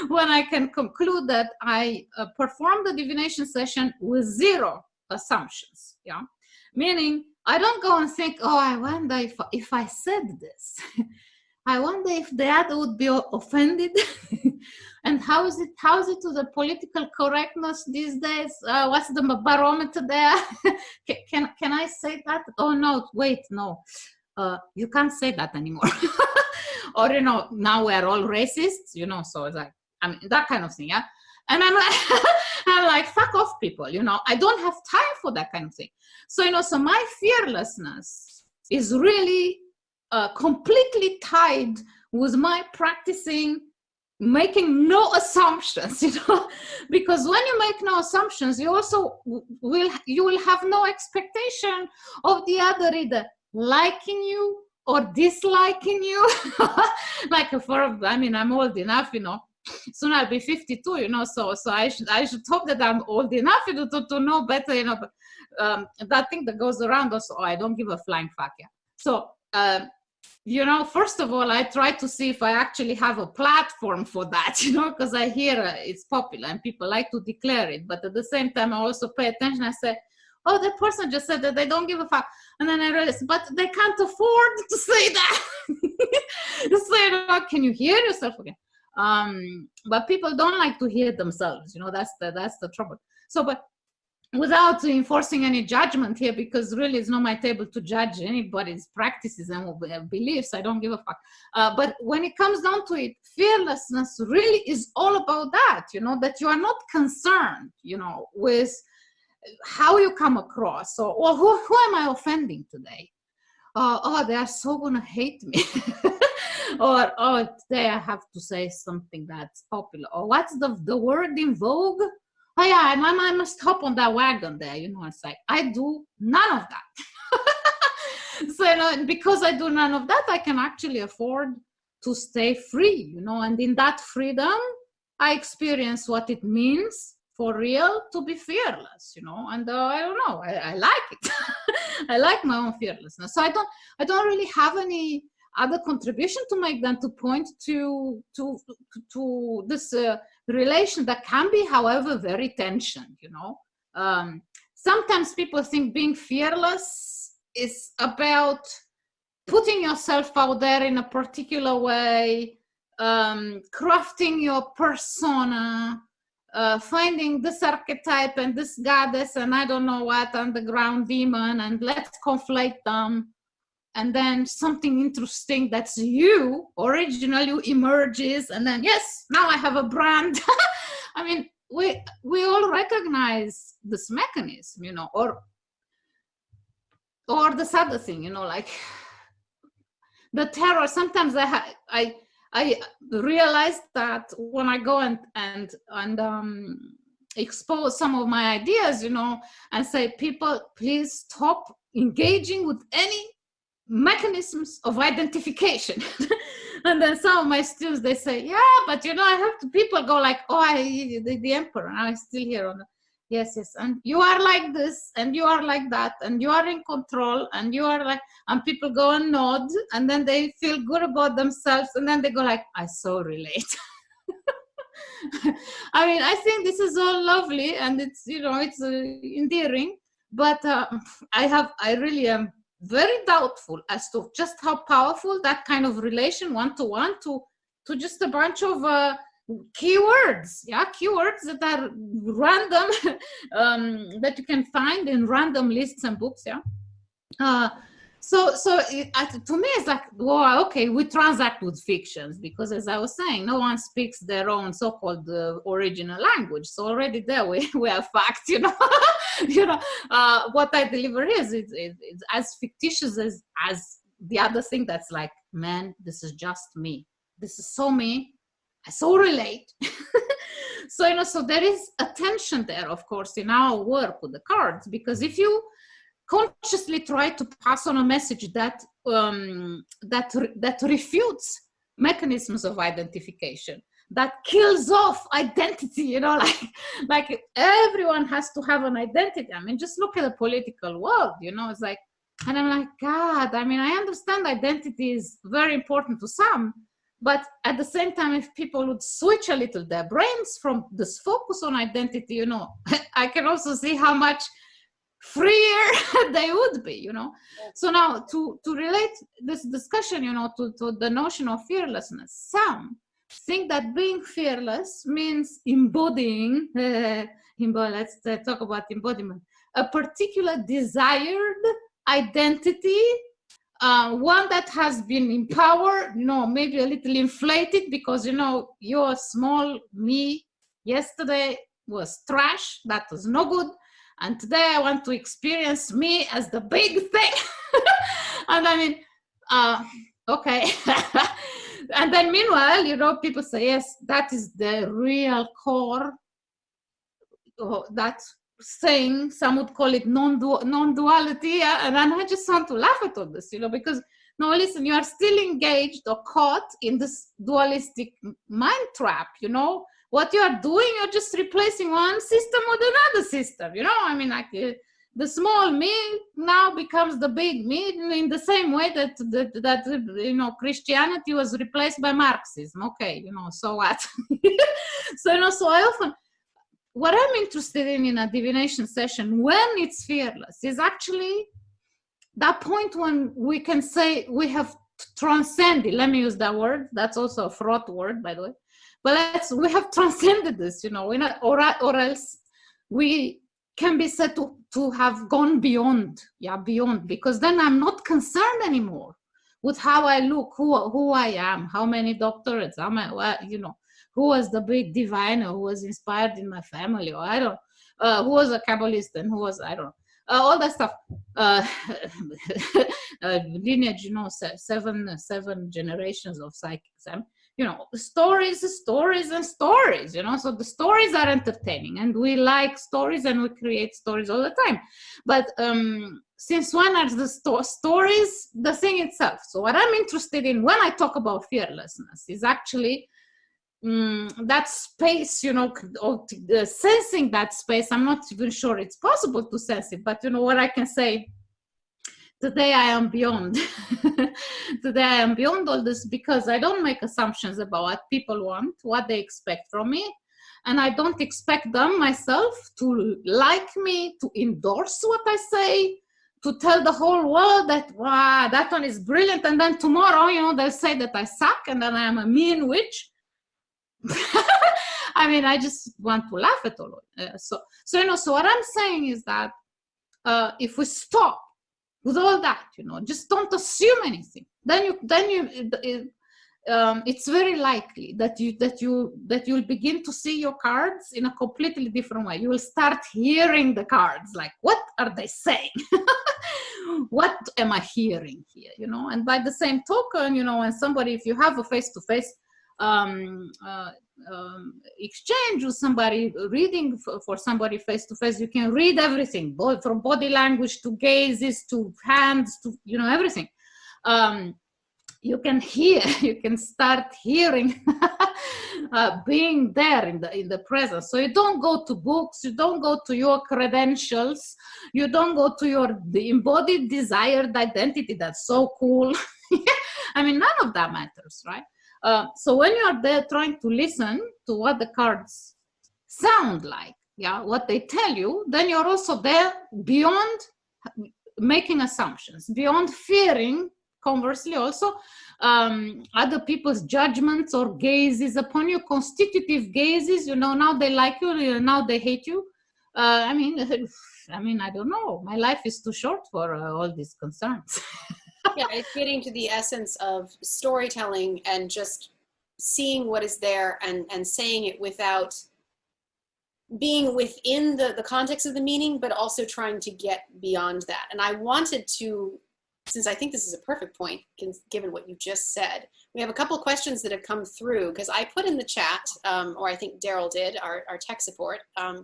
Speaker 2: When I can conclude that I performed the divination session with zero assumptions, yeah, meaning I don't go and think, oh, I wonder if I said this, I wonder if the other would be offended. And how is it to the political correctness these days? What's the barometer there? Can I say that? Oh no, wait, no. You can't say that anymore. Or, you know, now we're all racists, you know, so it's like, I mean, that kind of thing, yeah. And I'm like, fuck off, people, you know, I don't have time for that kind of thing. So, you know, so my fearlessness is really completely tied with my practicing making no assumptions, you know, because when you make no assumptions, you also will have no expectation of the other either liking you or disliking you. Like I'm old enough, you know, soon I'll be 52, you know, so I should hope that I'm old enough, you know, to know better, you know, but that thing that goes around also, I don't give a flying fuck, yeah. So you know, first of all, I try to see if I actually have a platform for that, you know, because I hear it's popular and people like to declare it. But at the same time, I also pay attention. I say, oh, that person just said that they don't give a fuck. And then I realize, but they can't afford to say that. So, you know, can you hear yourself again? But people don't like to hear themselves, you know, that's the trouble. So, but without enforcing any judgment here, because really it's not my table to judge anybody's practices and beliefs. I don't give a fuck. But when it comes down to it, fearlessness really is all about that, that you are not concerned, with how you come across, or who am I offending today? Oh, they are so gonna hate me. Or, oh, today I have to say something that's popular. Or what's the word in vogue? Oh yeah, I must hop on that wagon there. It's like, I do none of that. So, because I do none of that, I can actually afford to stay free, and in that freedom, I experience what it means for real to be fearless, and I don't know, I like it. I like my own fearlessness. So I don't really have any other contribution to make than to point to this relation that can be, however, very tensioned. Sometimes people think being fearless is about putting yourself out there in a particular way, crafting your persona, finding this archetype and this goddess and I don't know what underground demon, and let's conflate them. And then something interesting that's you, original you, emerges, and then yes, now I have a brand. I mean, we all recognize this mechanism, or this other thing, like the terror. Sometimes I realized that when I go and expose some of my ideas, and say, people, please stop engaging with any mechanisms of identification. And then some of my students, they say, yeah, but I have to, people go like, oh, the emperor, I'm still here on the, yes, and you are like this, and you are like that, and you are in control, and you are like, and people go and nod, and then they feel good about themselves, and then they go like, I so relate. I mean, I think this is all lovely, and it's, it's endearing, but I really am very doubtful as to just how powerful that kind of relation, one-to-one, to just a bunch of keywords that are random, that you can find in random lists and books. So to me, it's like, well, okay, we transact with fictions, because as I was saying, no one speaks their own so-called original language. So already there we are fact, what I deliver is it's as fictitious as the other thing that's like, man, this is just me. This is so me. I so relate. So, so there is a tension there, of course, in our work with the cards, because if you consciously try to pass on a message that that refutes mechanisms of identification, that kills off identity, like everyone has to have an identity. I mean, just look at the political world, it's like, and I'm like, God, I mean, I understand identity is very important to some, but at the same time, if people would switch a little their brains from this focus on identity, I can also see how much freer they would be, So now to relate this discussion, to the notion of fearlessness, some think that being fearless means embodying, let's talk about embodiment, a particular desired identity, one that has been empowered, maybe a little inflated, because, your small me yesterday was trash, that was no good. And today I want to experience me as the big thing. And I mean, okay. And then meanwhile, people say, yes, that is the real core. That saying, some would call it non-duality. And I just want to laugh at all this, because, no, listen, you are still engaged or caught in this dualistic mind trap, What you are doing, you're just replacing one system with another system, I mean, like the small me now becomes the big me, in the same way that Christianity was replaced by Marxism. Okay, so what? So I often, what I'm interested in a divination session, when it's fearless, is actually that point when we can say we have transcended. Let me use that word. That's also a fraught word, by the way. But we have transcended this, or else we can be said to have gone beyond, beyond, because then I'm not concerned anymore with how I look, who I am, how many doctorates, who was the big diviner who was inspired in my family, or I don't, who was a Kabbalist and who was, I don't know, all that stuff. Lineage, seven generations of psychics. Stories, and stories, so the stories are entertaining and we like stories and we create stories all the time. But since when are the stories the thing itself? So what I'm interested in when I talk about fearlessness is actually that space, or sensing that space. I'm not even sure it's possible to sense it, but what I can say, today I am beyond. Today I am beyond all this because I don't make assumptions about what people want, what they expect from me. And I don't expect them myself to like me, to endorse what I say, to tell the whole world that, wow, that one is brilliant. And then tomorrow, they'll say that I suck and then I am a mean witch. I mean, I just want to laugh at all. So what I'm saying is that if we stop with all that, just don't assume anything. Then it's very likely that you'll begin to see your cards in a completely different way. You will start hearing the cards like, what are they saying? What am I hearing here? And by the same token, when somebody, if you have a face-to-face exchange with somebody, reading for somebody face-to-face, you can read everything, both from body language to gazes to hands to everything. You can hear, you can start hearing, being there in the presence. So you don't go to books, you don't go to your credentials, you don't go to the embodied desired identity that's so cool. I mean, none of that matters, right? So when you are there trying to listen to what the cards sound like, what they tell you, then you're also there beyond making assumptions, beyond fearing, conversely also, other people's judgments or gazes upon you, constitutive gazes, now they like you, now they hate you. I mean, I don't know. My life is too short for all these concerns.
Speaker 1: Yeah, it's getting to the essence of storytelling and just seeing what is there and saying it without being within the context of the meaning, but also trying to get beyond that. And I wanted to, since I think this is a perfect point, given what you just said, we have a couple of questions that have come through because I put in the chat, or I think Daryl did, our tech support,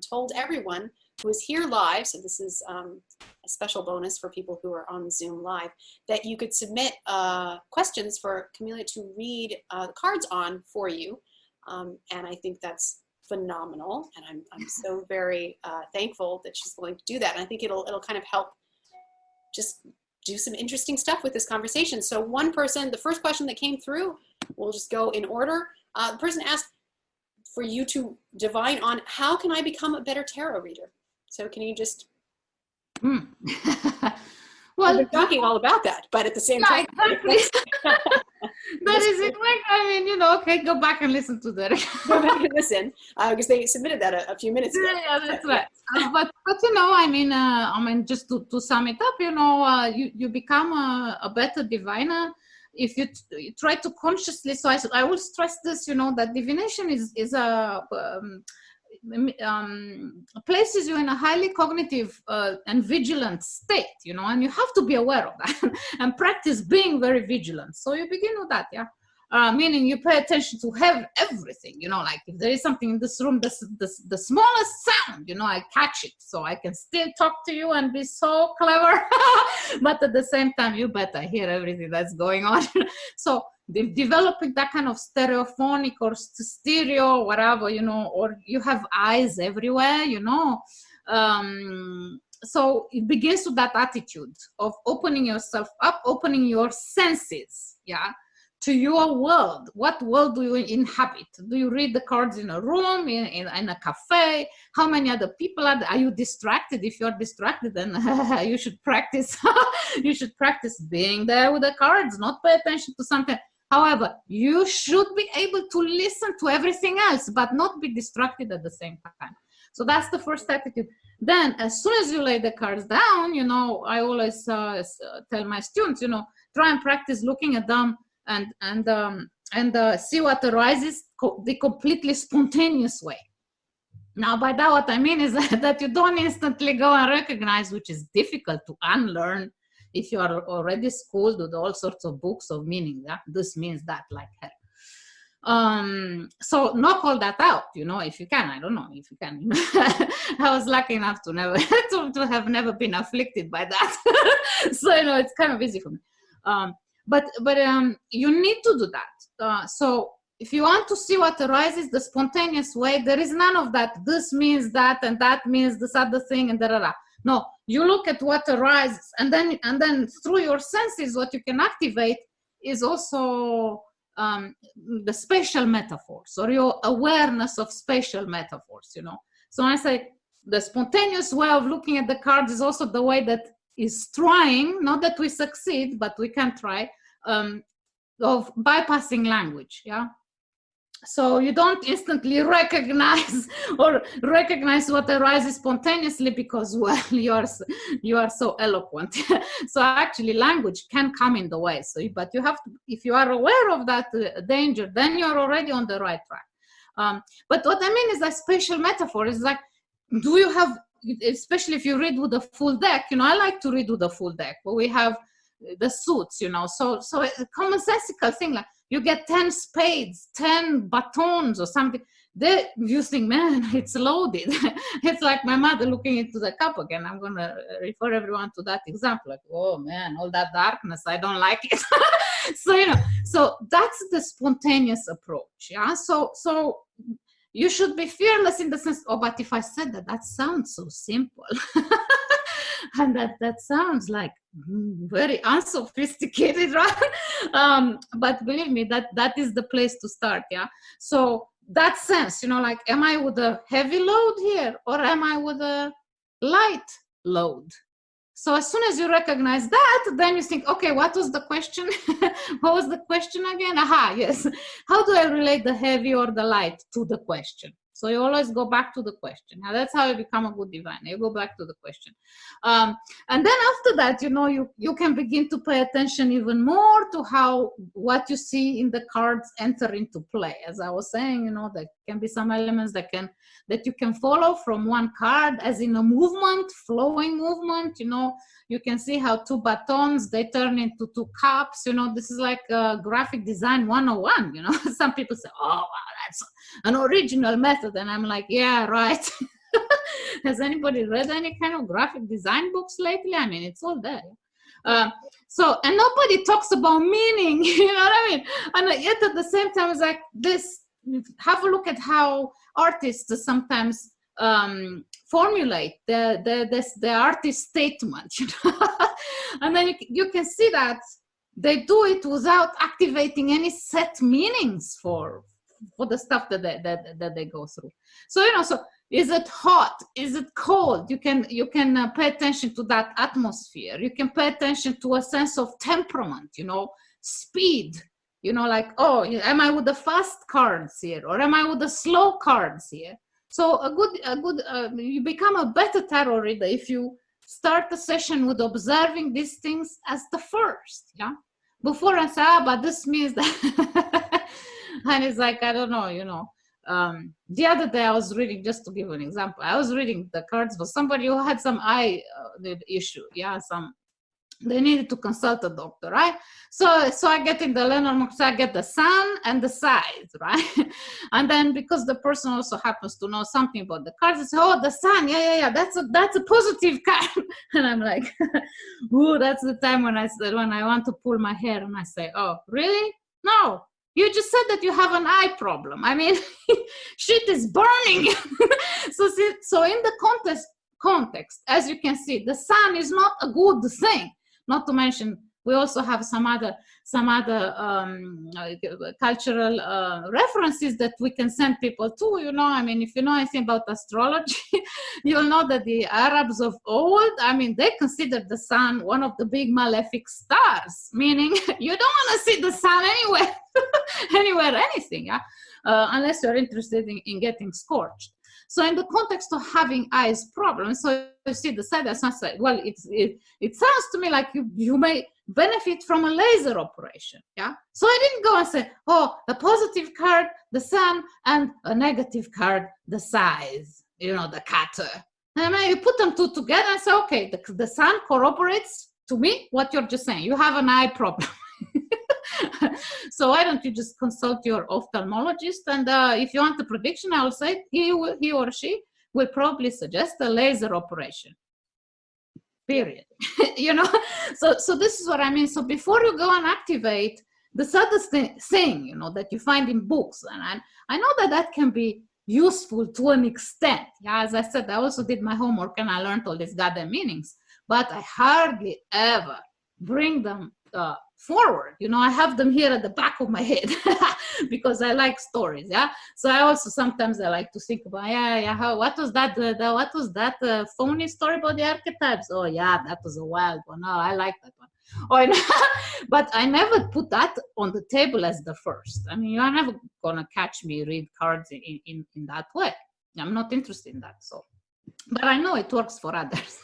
Speaker 1: told everyone who is here live, so this is a special bonus for people who are on Zoom live, that you could submit questions for Camelia to read the cards on for you. And I think that's phenomenal. And I'm so very thankful that she's going to do that. And I think it'll kind of help just do some interesting stuff with this conversation. So one person, the first question that came through, we'll just go in order. The person asked for you to divine on how can I become a better tarot reader? So can you just, well, we're talking all about that, but at the same time.
Speaker 2: Exactly. That is exactly, I mean, okay, go back and listen to that.
Speaker 1: Go back and listen, because they submitted that a few minutes ago.
Speaker 2: Yeah, that's right. But I mean, just to sum it up, you become a better diviner if you try to consciously. So I will stress this, that divination is a places you in a highly cognitive and vigilant state, and you have to be aware of that and practice being very vigilant. So you begin with that, meaning you pay attention to have everything, like if there is something in this room, the smallest sound, I catch it, so I can still talk to you and be so clever, but at the same time, you better hear everything that's going on. So developing that kind of stereophonic or stereo, whatever, or you have eyes everywhere, so it begins with that attitude of opening yourself up, opening your senses, to your world. What world do you inhabit? Do you read the cards in a room, in a cafe? How many other people are there? Are you distracted? If you're distracted, then you should practice. You should practice being there with the cards, not pay attention to something. However, you should be able to listen to everything else, but not be distracted at the same time. So that's the first attitude. Then as soon as you lay the cards down, you know, I always tell my students, you know, try and practice looking at them and see what arises the completely spontaneous way. Now, by that, what I mean is that you don't instantly go and recognize, which is difficult to unlearn if you are already schooled with all sorts of books of meaning. That this means that, like hell. So knock all that out, you know, if you can. I don't know if you can. I was lucky enough to never to have never been afflicted by that. So, you know, it's kind of easy for me. But you need to do that. So if you want to see what arises the spontaneous way, there is none of that. This means that, and that means this other thing, and da. No, you look at what arises, and then through your senses, what you can activate is also the spatial metaphors, or your awareness of spatial metaphors, you know. So I say the spontaneous way of looking at the cards is also the way that is trying, not that we succeed, but we can try, of bypassing language, yeah. So you don't instantly recognize what arises spontaneously because, well, you are so eloquent. So actually language can come in the way. So, but you have to, if you are aware of that danger, then you're already on the right track. But what I mean is that spatial metaphor is like, do you have, especially if you read with a full deck, you know, I like to read with a full deck, but we have the suits, you know, so a commonsensical thing, like you get 10 spades, 10 batons or something, there you think, man, it's loaded. It's like my mother looking into the cup again. I'm going to refer everyone to that example, like, oh man, all that darkness, I don't like it. So, you know, so that's the spontaneous approach, yeah. So you should be fearless in the sense, oh, but if I said that sounds so simple. And that sounds like very unsophisticated, right? But believe me, that is the place to start, yeah. So that sense, you know, like, am I with a heavy load here, or am I with a light load? So as soon as you recognize that, then you think, okay, what was the question? What was the question again? Aha, yes. How do I relate the heavy or the light to the question? So you always go back to the question. Now that's how you become a good diviner. You go back to the question. And then after that, you know, you can begin to pay attention even more to how what you see in the cards enter into play. As I was saying, you know, there can be some elements that you can follow from one card, as in a movement, flowing movement. You know, you can see how 2 batons, they turn into 2 cups. You know, this is like graphic design 101. You know, some people say, oh, wow, that's an original method. And I'm like, yeah, right. Has anybody read any kind of graphic design books lately? I mean, it's all there. So, and nobody talks about meaning, you know what I mean? And yet at the same time, it's like this, have a look at how artists sometimes formulate the artist statement, you know? And then you can see that they do it without activating any set meanings for the stuff that they go through. So, you know, so is it hot? Is it cold? You can pay attention to that atmosphere. You can pay attention to a sense of temperament, you know, speed, you know, like, oh, am I with the fast cards here, or am I with the slow cards here? So you become a better tarot reader if you start the session with observing these things as the first, yeah, before I say, but this means that. And it's like, I don't know, you know. The other day I was reading, just to give an example, I was reading the cards for somebody who had some eye issue, yeah, they needed to consult a doctor, right? So I get in the Lenormand, so I get the sun and the size, right? And then because the person also happens to know something about the cards, I say, oh, the sun, yeah, that's a positive card. And I'm like, ooh, that's the time when I want to pull my hair, and I say, oh, really? No. You just said that you have an eye problem. I mean, shit is burning. So in the context, as you can see, the sun is not a good thing. Not to mention, we also have some other cultural references that we can send people to, you know. I mean, if you know anything about astrology, you'll know that the Arabs of old, I mean, they considered the sun one of the big malefic stars, meaning you don't want to see the sun anywhere, anything, yeah? Unless you're interested in getting scorched. So in the context of having eyes problems, so you see the side, that's not say, well, it sounds to me like you may benefit from a laser operation. Yeah. So I didn't go and say, oh, a positive card, the sun, and a negative card, the size, the cutter. And then you put them two together and say, okay, the sun corroborates to me what you're just saying. You have an eye problem. So why don't you just consult your ophthalmologist? And if you want a prediction, I will say he or she will probably suggest a laser operation. Period. So this is what I mean. So before you go and activate the saddest thing, that you find in books, and I know that can be useful to an extent. Yeah, as I said, I also did my homework and I learned all these goddamn meanings, but I hardly ever bring them forward. I have them here at the back of my head because I like stories. Yeah. So I also sometimes I like to think about what was that phony story about the archetypes? Oh yeah, that was a wild one. Oh, I like that one. But I never put that on the table as the first. I mean, you're never gonna catch me read cards in that way. I'm not interested in that. So, but I know it works for others.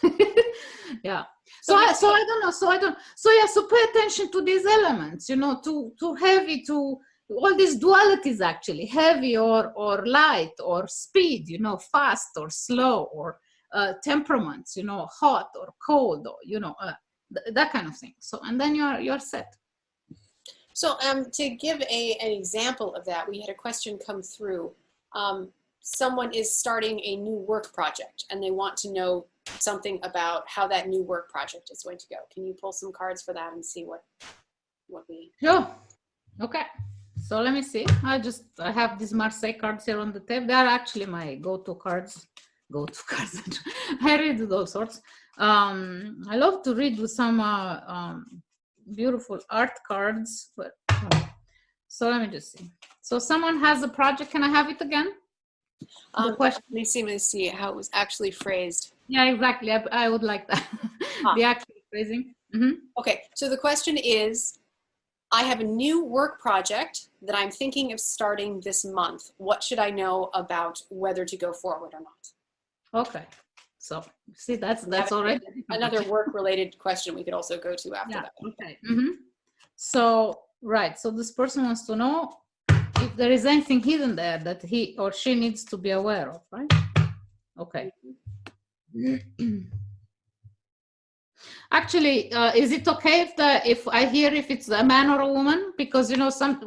Speaker 2: Yeah. So I don't know. So pay attention to these elements, to heavy, to all these dualities actually, heavy or light or speed, fast or slow, or temperaments, hot or cold, or, that kind of thing. So, and then you're set.
Speaker 1: So to give an example of that, we had a question come through. Someone is starting a new work project and they want to know something about how that new work project is going to go. Can you pull some cards for that and see what we...
Speaker 2: Sure. Okay. So let me see. I have these Marseille cards here on the table. They are actually my go-to cards. I read with all sorts. I love to read with some beautiful art cards. But so let me just see. So someone has a project. Can I have it again? The question.
Speaker 1: Let me see how it was actually phrased.
Speaker 2: Yeah, exactly. I would like that. The actual phrasing. Mm-hmm.
Speaker 1: Okay, so the question is, I have a new work project that I'm thinking of starting this month. What should I know about whether to go forward or not?
Speaker 2: Okay, so see, that's already
Speaker 1: another work-related question we could also go to after that.
Speaker 2: Okay. Mm-hmm. So right, so this person wants to know if there is anything hidden there that he or she needs to be aware of, right? Okay. Actually, is it okay if I hear if it's a man or a woman? Because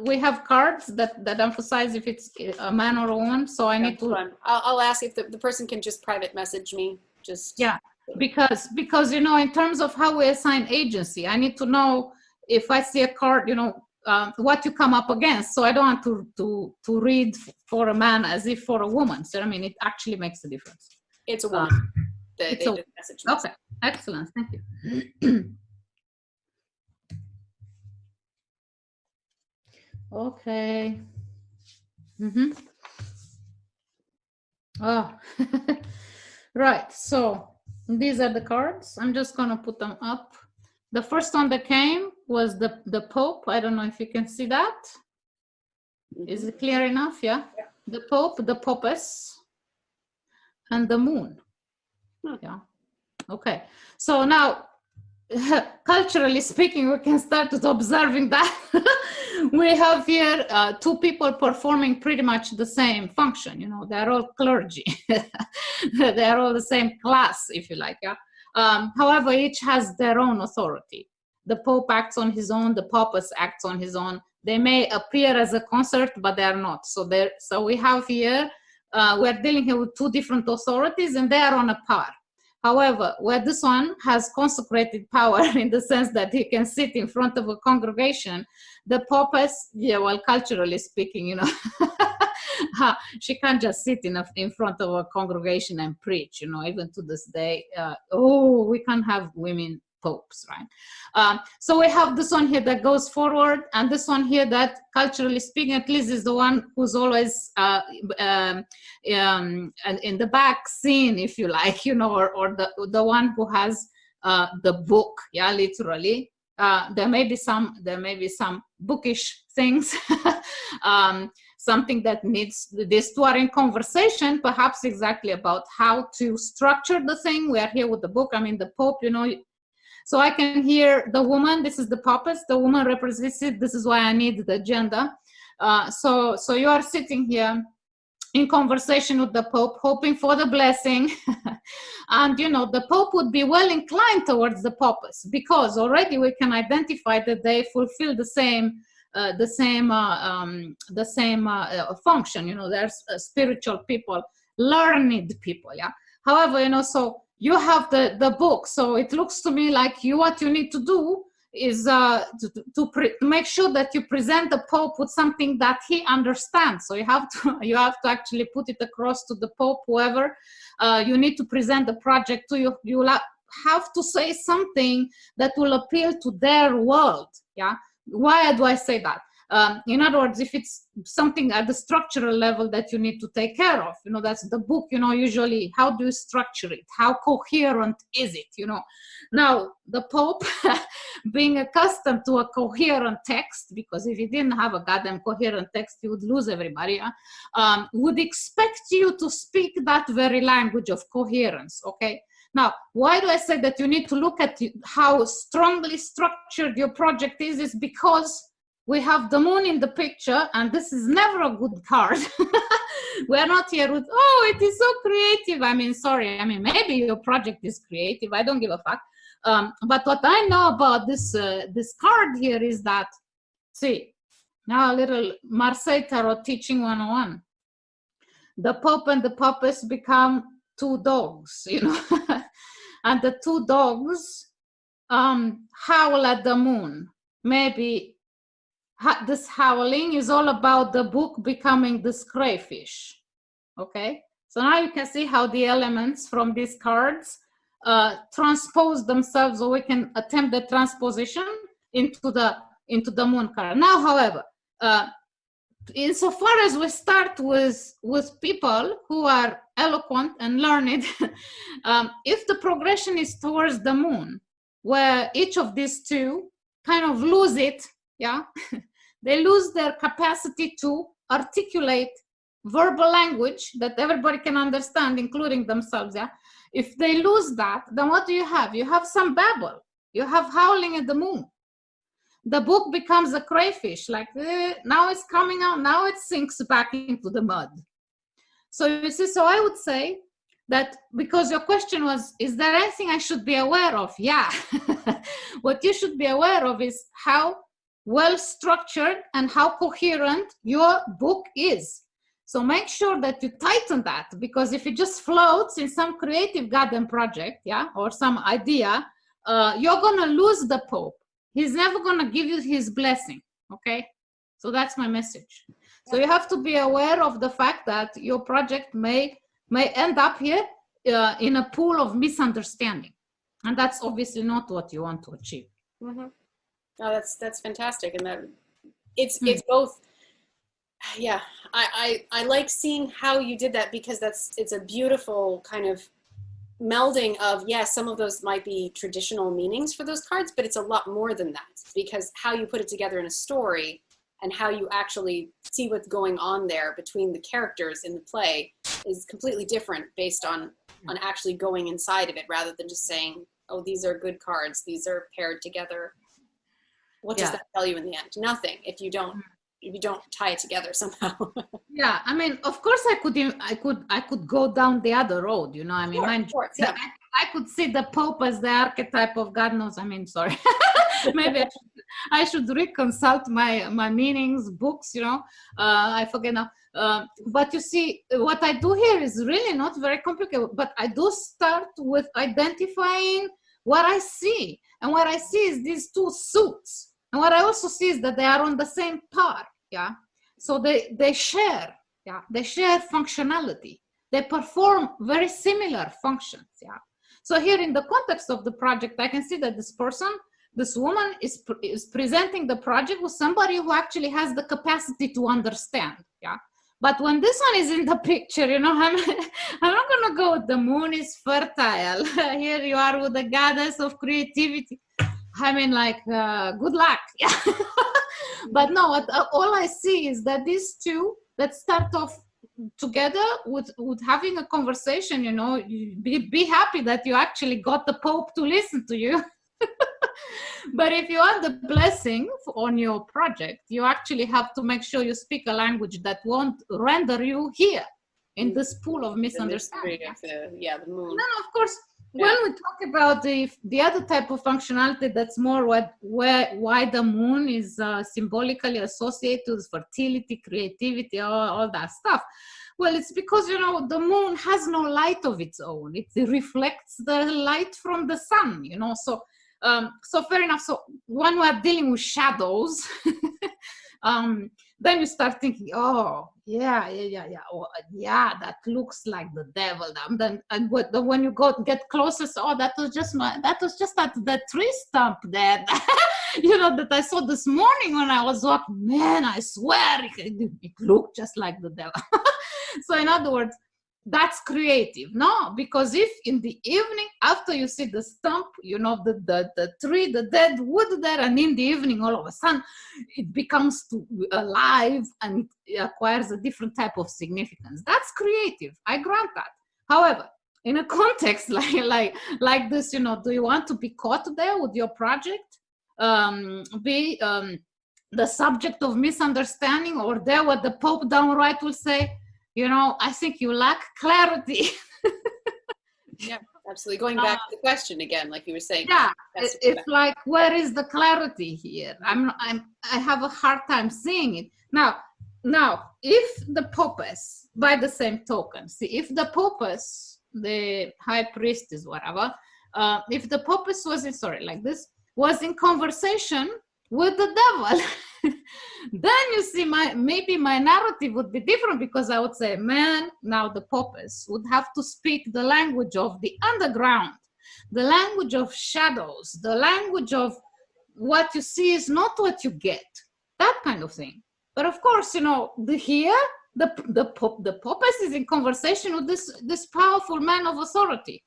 Speaker 2: we have cards that emphasize if it's a man or a woman. So I need to.
Speaker 1: I'll ask if the person can just private message me.
Speaker 2: Because in terms of how we assign agency, I need to know if I see a card, what you come up against. So I don't want to read for a man as if for a woman. So I mean, it actually makes a difference.
Speaker 1: It's a woman.
Speaker 2: Message. Okay, excellent. Thank you. Okay. Mm-hmm. Oh, right. So these are the cards. I'm just gonna put them up. The first one that came was the Pope. I don't know if you can see that. Is it clear enough? Yeah. The Pope, the Popes, and the Moon. Yeah. Okay. So now, culturally speaking, we can start with observing that we have here two people performing pretty much the same function. They're all clergy. They're all the same class, if you like. Yeah. However, each has their own authority. The Pope acts on his own. The Popes acts on his own. They may appear as a consort, but they are not. So we have here. We're dealing here with two different authorities and they are on a par. However, where this one has consecrated power in the sense that he can sit in front of a congregation, the Popes, culturally speaking, she can't just sit in front of a congregation and preach, even to this day. We can't have women popes, right? So we have this one here that goes forward, and this one here that, culturally speaking, at least is the one who's always in the back scene, if you like, or the one who has the book, literally. There may be some bookish things. something that needs, these two are in conversation, perhaps exactly about how to structure the thing. We are here with the book. I mean, the Pope, you know, so I can hear the woman. This is the puppets. The woman represents it. This is why I need the agenda. So you are sitting here in conversation with the Pope, hoping for the blessing. And, you know, the Pope would be well inclined towards the puppets, because already we can identify that they fulfill the same function. You know, they're spiritual people, learned people. Yeah. However, you know, so you have the book, so it looks to me like what you need to do is to make sure that you present the Pope with something that he understands. So you have to actually put it across to the Pope, whoever you need to present the project to. You will have to say something that will appeal to their world. Yeah. Why do I say that? In other words, if it's something at the structural level that you need to take care of, you know, that's the book, you know, usually how do you structure it? How coherent is it? You know, now the Pope, being accustomed to a coherent text, because if he didn't have a goddamn coherent text, he would lose everybody, would expect you to speak that very language of coherence, okay? Now, why do I say that you need to look at how strongly structured your project is because we have the moon in the picture, and this is never a good card. We're not here with, oh, it is so creative. I mean, sorry. I mean, maybe your project is creative. I don't give a fuck. But what I know about this card here is that, see, now a little Marseille Tarot teaching 101. The Pope and the puppets become two dogs, you know, and the two dogs howl at the moon. Maybe this howling is all about the book becoming this crayfish. Okay, so now you can see how the elements from these cards transpose themselves, or we can attempt the transposition into the moon card. Now, however, insofar as we start with people who are eloquent and learned, if the progression is towards the moon, where each of these two kind of lose it, yeah, they lose their capacity to articulate verbal language that everybody can understand, including themselves, yeah. If they lose that, then what do you have? You have some babble. You have howling at the moon. The book becomes a crayfish, like now it's coming out, now it sinks back into the mud. So you see, so I would say that, because your question was, is there anything I should be aware of? Yeah. What you should be aware of is how well structured and how coherent your book is. So make sure that you tighten that, because if it just floats in some creative goddamn project, yeah, or some idea, you're gonna lose the Pope. He's never gonna give you his blessing, okay? So that's my message. So you have to be aware of the fact that your project may end up here in a pool of misunderstanding, and that's obviously not what you want to achieve.
Speaker 1: Mm-hmm. Oh, that's fantastic, and that it's both. Yeah, I like seeing how you did that, because it's a beautiful kind of melding of, yes, some of those might be traditional meanings for those cards, but it's a lot more than that, because how you put it together in a story and how you actually see what's going on there between the characters in the play is completely different based on actually going inside of it, rather than just saying, oh, these are good cards, these are paired together. What does that tell you in the end? Nothing, if you don't tie it together somehow.
Speaker 2: Yeah, I mean, of course I could go down the other road, you know. I mean, I could see the Pope as the archetype of God knows. I mean, sorry. Maybe I should reconsult my meanings, books, you know. I forget now. But you see, what I do here is really not very complicated, but I do start with identifying what I see. And what I see is these two suits. And what I also see is that they are on the same par, yeah? So they share, yeah? They share functionality. They perform very similar functions, yeah? So here in the context of the project, I can see that this woman is presenting the project with somebody who actually has the capacity to understand, yeah? But when this one is in the picture, you know, I'm not gonna go with the moon is fertile. Here you are with the goddess of creativity. I mean, like, good luck. But no, all I see is that these two let's start off together with having a conversation, be happy that you actually got the Pope to listen to you. But if you want the blessing on your project, you actually have to make sure you speak a language that won't render you here in this pool of misunderstanding.
Speaker 1: The moon.
Speaker 2: And then, of course, when we talk about the other type of functionality, that's more why the moon is symbolically associated with fertility, creativity, all that stuff. Well, it's because, the moon has no light of its own. It reflects the light from the sun, so fair enough. So when we're dealing with shadows, then you start thinking, oh, yeah, that looks like the devil. And when you get closer, so, oh, that was just that tree stump there, that I saw this morning when I was walking. Man, I swear it looked just like the devil. So in other words, that's creative, no? Because if in the evening, after you see the stump, the tree, the dead wood there, and in the evening, all of a sudden, it becomes alive and it acquires a different type of significance. That's creative. I grant that. However, in a context like this, do you want to be caught there with your project? Be the subject of misunderstanding, or there what the Pope downright will say, I think you lack clarity.
Speaker 1: Yeah, absolutely. Going back to the question again, like you were saying.
Speaker 2: Yeah, it's like, where is the clarity here? I have a hard time seeing it. Now, if the Popes, by the same token, if the Popes, the high priestess, whatever, if the Popes was in conversation with the devil, then you see maybe my narrative would be different, because I would say, man, now the Popes would have to speak the language of the underground, the language of shadows, the language of what you see is not what you get, that kind of thing. But of course, the Popes is in conversation with this powerful man of authority,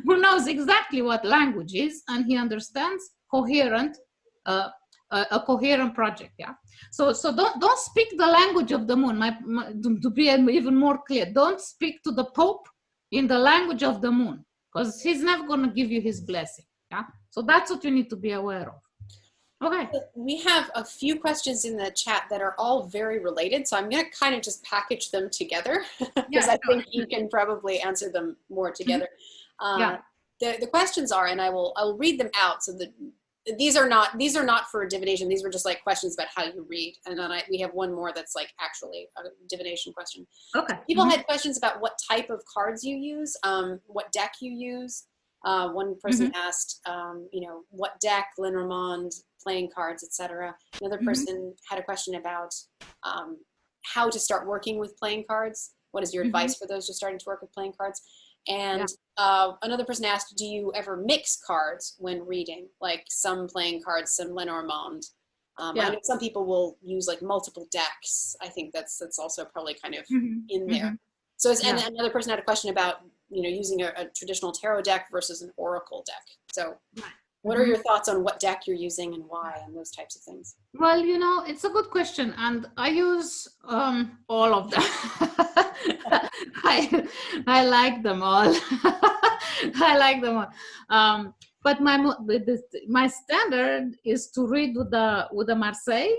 Speaker 2: who knows exactly what language is, and he understands a coherent project. So don't speak the language of the moon. To be even more clear, don't speak to the Pope in the language of the moon, because he's never going to give you his blessing. So that's what you need to be aware of. Okay.
Speaker 1: We have a few questions in the chat that are all very related, so I'm going to kind of just package them together, because I think you can probably answer them more together. The questions are, and I will read them out. So these are not for divination. These were just like questions about how you read, and then we have one more that's like actually a divination question.
Speaker 2: Okay.
Speaker 1: People had questions about what type of cards you use, what deck you use. One person asked, what deck, Lenormand, playing cards, etc. Another person had a question about how to start working with playing cards. What is your advice for those just starting to work with playing cards? And another person asked, do you ever mix cards when reading? Like some playing cards, some Lenormand. I know some people will use like multiple decks. I think that's also probably kind of in there. So and another person had a question about, using a traditional tarot deck versus an oracle deck. So what are your thoughts on what deck you're using and why, and those types of things?
Speaker 2: Well, it's a good question, and I use all of them. I like them all. I like them all. But my standard is to read with the Marseille.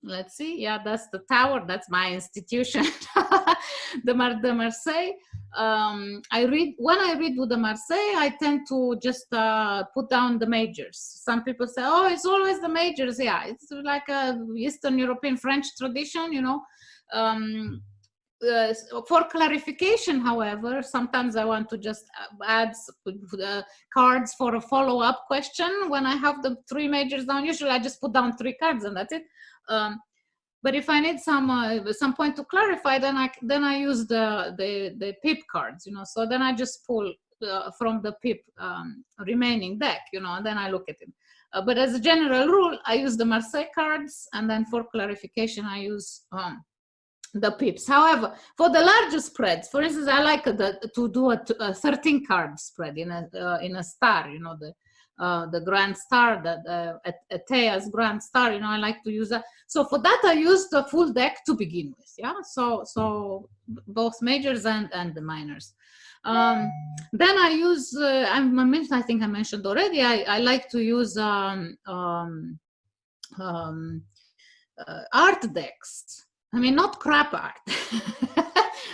Speaker 2: Let's see. Yeah, that's the tower. That's my institution. the Marseille. When I read with the Marseille, I tend to just put down the majors. Some people say, oh, it's always the majors. Yeah, it's like a Eastern European French tradition, for clarification, however, sometimes I want to just add cards for a follow-up question. When I have the three majors down, usually I just put down 3 cards and that's it. But if I need some point to clarify, then I use the pip cards, So then I just pull from the pip remaining deck, and then I look at it. But as a general rule, I use the Marseille cards, and then for clarification, I use the pips. However, for the larger spreads, for instance, I like to do a 13 card spread in a star, you know, the grand star, Atea's grand star, you know, I like to use that. So for that, I use the full deck to begin with. Yeah. So both majors and the minors. Then I use, I think I mentioned already, I like to use art decks. I mean, not crap art.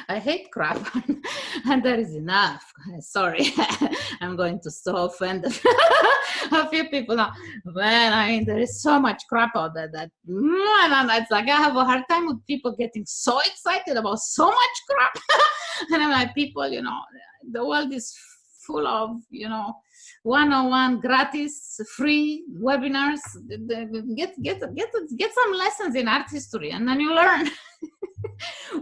Speaker 2: I hate crap art. And there is enough. Sorry, I'm going to so offend a few people now. Man, I mean, there is so much crap out there that it's like I have a hard time with people getting so excited about so much crap. And I'm like, people, you know, the world is full of, you know, one-on-one gratis free webinars. Get some lessons in art history, and then you learn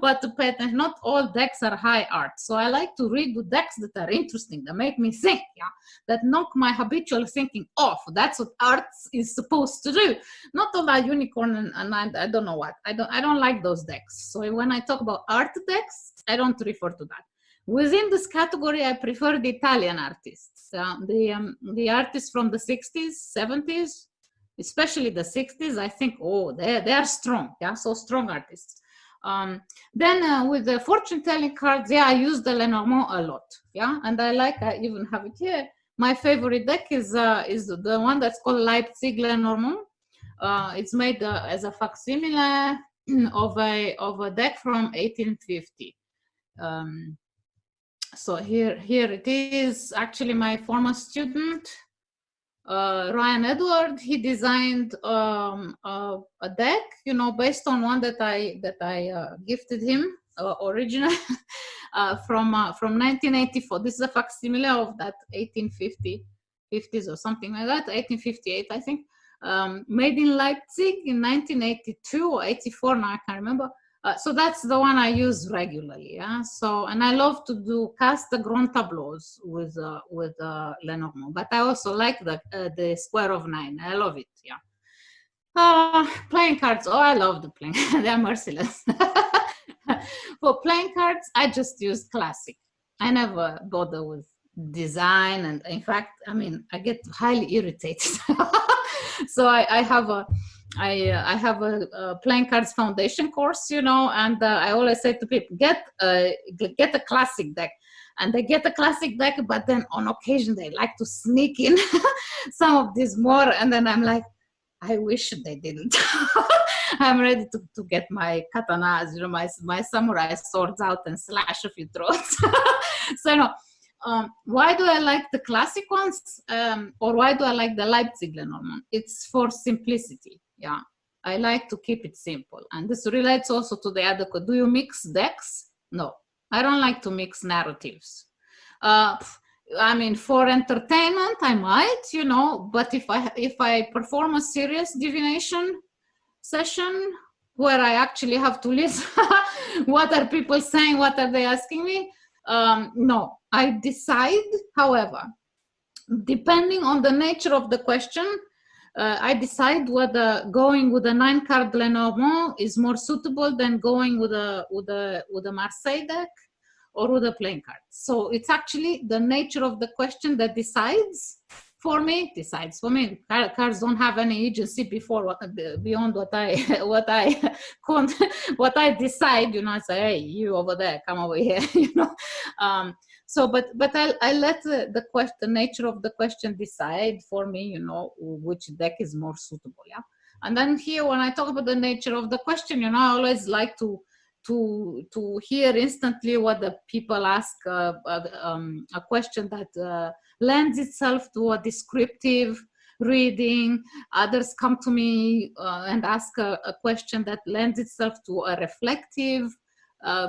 Speaker 2: what to pay attention. Not all decks are high art, so I like to read the decks that are interesting, that make me think, yeah, that knock my habitual thinking off. That's what art is supposed to do. Not all that unicorn and I don't know what. I don't like those decks. So when I talk about art decks, I don't refer to that. Within this category, I prefer the Italian artists, the artists from the 60s, 70s, especially the 60s. I think, oh, they are strong, yeah, so strong artists. Then with the fortune-telling cards, yeah, I use the Lenormand a lot, yeah, and I even have it here. My favorite deck is the one that's called Leipzig Lenormand. It's made as a facsimile of a deck from 1850. So here it is. Actually, my former student, Ryan Edward, he designed a deck, you know, based on one that I gifted him originally from 1984. This is a facsimile of that 50s or something like that, 1858, I think. Made in Leipzig in 1982 or 84, now I can't remember. So that's the one I use regularly, yeah. So, and I love to do cast the grand tableaux with Lenormand, but I also like the square of 9. I love it, yeah. Playing cards, oh, I love the playing. They're merciless. For playing cards, I just use classic. I never bother with design, and in fact, I mean, I get highly irritated. So I have a playing cards foundation course, you know, and I always say to people, get a classic deck. And they get a classic deck, but then on occasion they like to sneak in some of these more, and then I'm like, I wish they didn't. I'm ready to get my katanas, you know, my samurai swords out and slash a few throats. So, you know, why do I like the classic ones, or why do I like the Leipzig Lenormand? It's for simplicity. Yeah, I like to keep it simple, and this relates also to the other. Do you mix decks? No, I don't like to mix narratives. I mean, for entertainment, I might, you know, but if I perform a serious divination session where I actually have to listen, what are people saying? What are they asking me? No, I decide, however, depending on the nature of the question, I decide whether going with a 9-card Lenormand is more suitable than going with a Marseille deck or with a playing card. So it's actually the nature of the question that decides for me. Cards don't have any agency beyond what I decide. You know, I say, hey, you over there, come over here. You know. So, but I let the nature of the question decide for me, you know, which deck is more suitable, yeah. And then here, when I talk about the nature of the question, you know, I always like to hear instantly what the people ask, a question that lends itself to a descriptive reading. Others come to me and ask a question that lends itself to a reflective,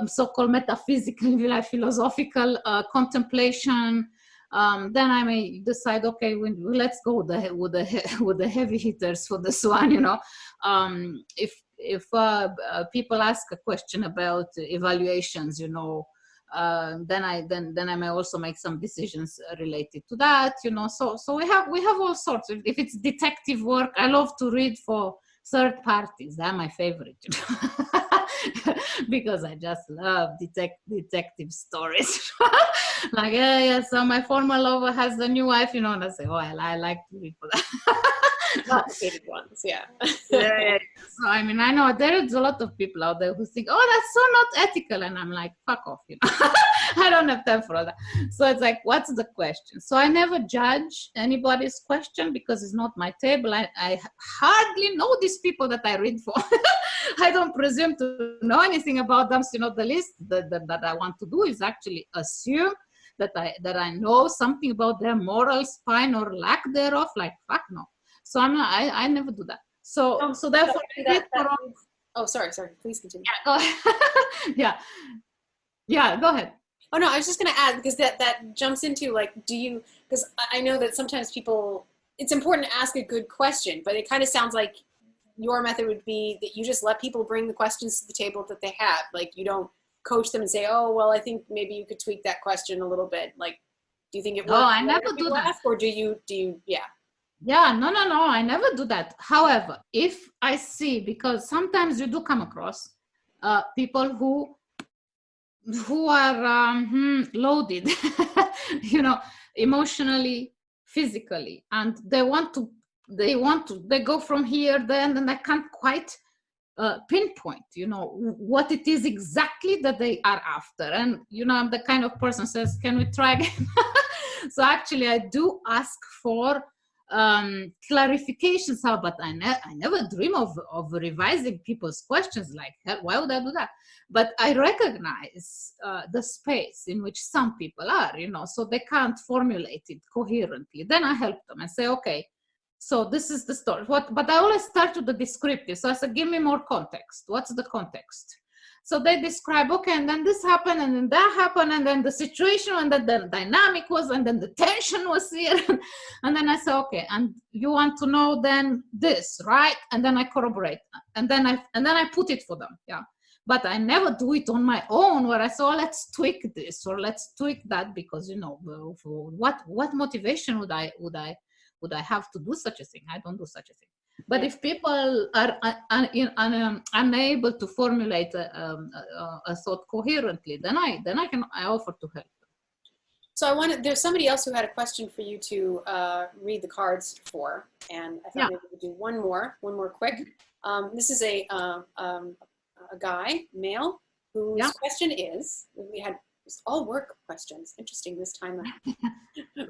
Speaker 2: so-called metaphysical, philosophical contemplation. Then I may decide, okay, let's go with the heavy hitters for this one. You know, if people ask a question about evaluations, you know, then I may also make some decisions related to that. You know, so we have all sorts. If it's detective work, I love to read for third parties. They're my favorite. You know? because I just love detective stories. Like, yeah, so my former lover has a new wife, and I say, oh, I like to read for that.
Speaker 1: Complicated ones, yeah.
Speaker 2: Yeah. So, I mean, I know there's a lot of people out there who think, oh, that's so not ethical. And I'm like, fuck off, I don't have time for all that. So it's like, what's the question? So I never judge anybody's question because it's not my table. I hardly know these people that I read for. I don't presume to know anything about them. So, the least that I want to do is actually assume that I know something about their moral spine or lack thereof. Like, fuck no. So I never do that. So therefore,
Speaker 1: sorry. Please continue.
Speaker 2: Yeah, go ahead. yeah, go ahead.
Speaker 1: Oh no, I was just going to add, because that jumps into, like, because I know that sometimes it's important to ask a good question, but it kind of sounds like your method would be that you just let people bring the questions to the table that they have. Like, you don't coach them and say, oh, well, I think maybe you could tweak that question a little bit. Like, do you think it works?
Speaker 2: Oh, I never do that.
Speaker 1: Or do you, yeah.
Speaker 2: Yeah, no, I never do that. However, if I see, because sometimes you do come across people who are loaded, emotionally, physically, and they go from here, then, and I can't quite pinpoint, what it is exactly that they are after. And, I'm the kind of person says, can we try again? So actually, I do ask for clarifications, but I never dream of revising people's questions. Like, hell, why would I do that? But I recognize the space in which some people are, so they can't formulate it coherently. Then I help them and say, okay, so this is the story. But I always start with the descriptive. So I said, give me more context. What's the context? So they describe, okay, and then this happened, and then that happened, and then the situation, and then the dynamic was, and then the tension was here. And then I say, okay, and you want to know then this, right? And then I corroborate, and then I put it for them, yeah. But I never do it on my own, where I say, oh, let's tweak this or let's tweak that, because what motivation would I have to do such a thing? I don't do such a thing. But if people are unable to formulate a thought coherently, then I offer to help.
Speaker 1: So there's somebody else who had a question for you to read the cards for, and I thought maybe we could do one more quick. This is a guy, male, whose question is, we had all work questions. Interesting this time.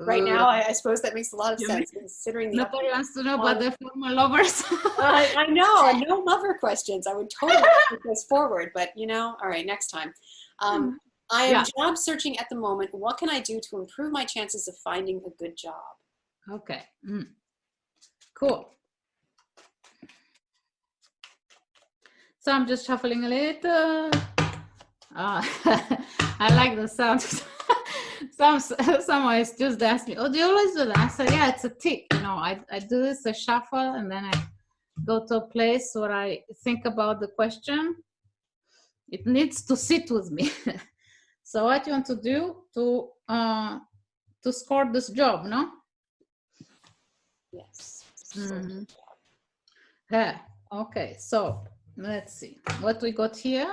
Speaker 1: Right now, I suppose that makes a lot of sense, considering the
Speaker 2: nobody wants to know about their former lovers.
Speaker 1: I know, no lover questions. I would totally put this forward, but all right, next time. I am job searching at the moment. What can I do to improve my chances of finding a good job?
Speaker 2: Okay, cool. So I'm just shuffling a little. I like the sound. Someone just asked me, oh, do you always do that? I said, yeah, it's a tick. I do this, I shuffle, and then I go to a place where I think about the question. It needs to sit with me. So what you want to do to score this job, no?
Speaker 1: Yes.
Speaker 2: Mm-hmm. Yeah. Okay, so let's see what we got here.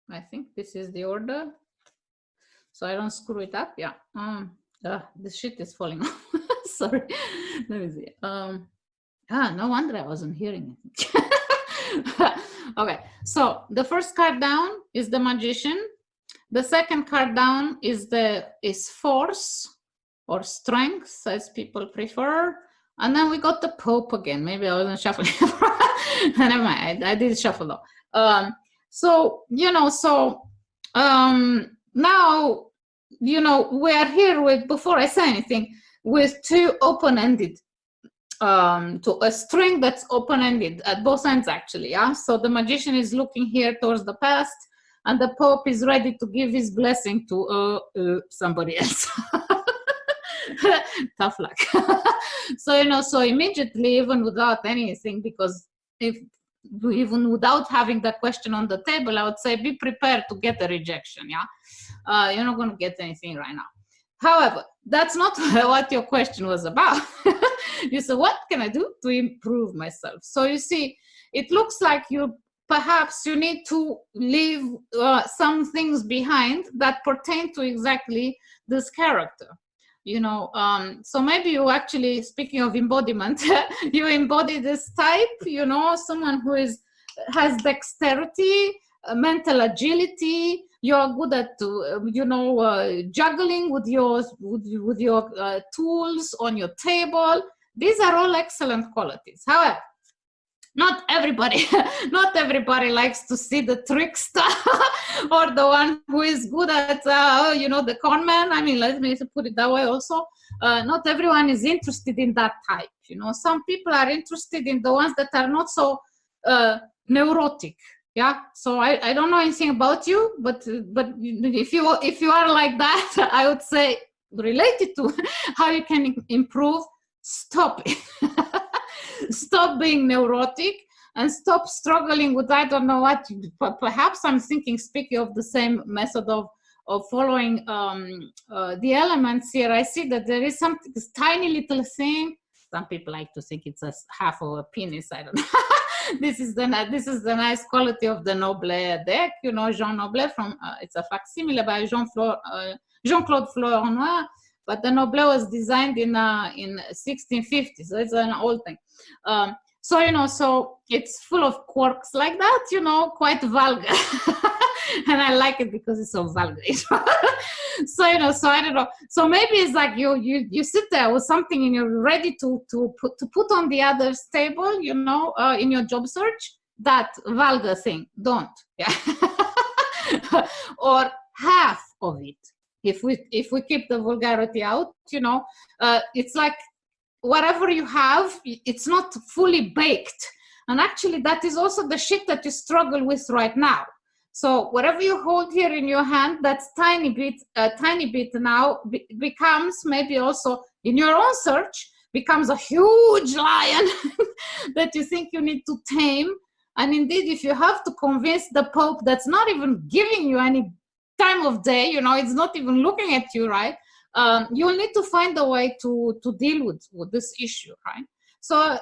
Speaker 2: I think this is the order, so I don't screw it up. Yeah. This shit is falling off. Sorry. Let me see. No wonder I wasn't hearing it. Okay. So the first card down is the Magician. The second card down is Force or Strength, as people prefer. And then we got the Pope again. Maybe I wasn't shuffling. Never mind. I did shuffle though. So, now, we are here with, before I say anything, with two open-ended, to a string that's open-ended at both ends, actually, yeah? So the Magician is looking here towards the past, and the Pope is ready to give his blessing to somebody else. Tough luck. So, so immediately, even without anything, because even without having that question on the table, I would say be prepared to get a rejection, yeah? You're not going to get anything right now. However, that's not what your question was about. You said, what can I do to improve myself? So you see, it looks like you're perhaps you need to leave some things behind that pertain to exactly this character. So maybe you actually, speaking of embodiment, you embody this type, someone who has dexterity, mental agility. You're good at juggling with your tools on your table. These are all excellent qualities. However, not everybody likes to see the trickster or the one who is good at the con man. I mean, let me put it that way also. Not everyone is interested in that type. Some people are interested in the ones that are not so neurotic. Yeah, so I don't know anything about you, but if you are like that, I would say, related to how you can improve, stop it. Stop being neurotic and stop struggling with, I don't know what. Perhaps I'm thinking, speaking of the same method of following the elements here, I see that there is something, this tiny little thing. Some people like to think it's a half of a penis. I don't know. This is the nice quality of the Noblet deck. Jean Noblet from it's a facsimile by Jean-Claude Flornois, but the Noblet was designed in 1650, so it's an old thing. So it's full of quirks like that, quite vulgar. And I like it because it's so vulgar. So I don't know. So maybe it's like you sit there with something and you're ready to put on the other's table, in your job search. That vulgar thing, don't. Yeah. Or half of it. If we keep the vulgarity out, it's like whatever you have, it's not fully baked. And actually, that is also the shit that you struggle with right now. So whatever you hold here in your hand, that's tiny bit now becomes maybe also in your own search, becomes a huge lion that you think you need to tame. And indeed, if you have to convince the Pope that's not even giving you any time of day, it's not even looking at you, right? You'll need to find a way to deal with this issue, right? So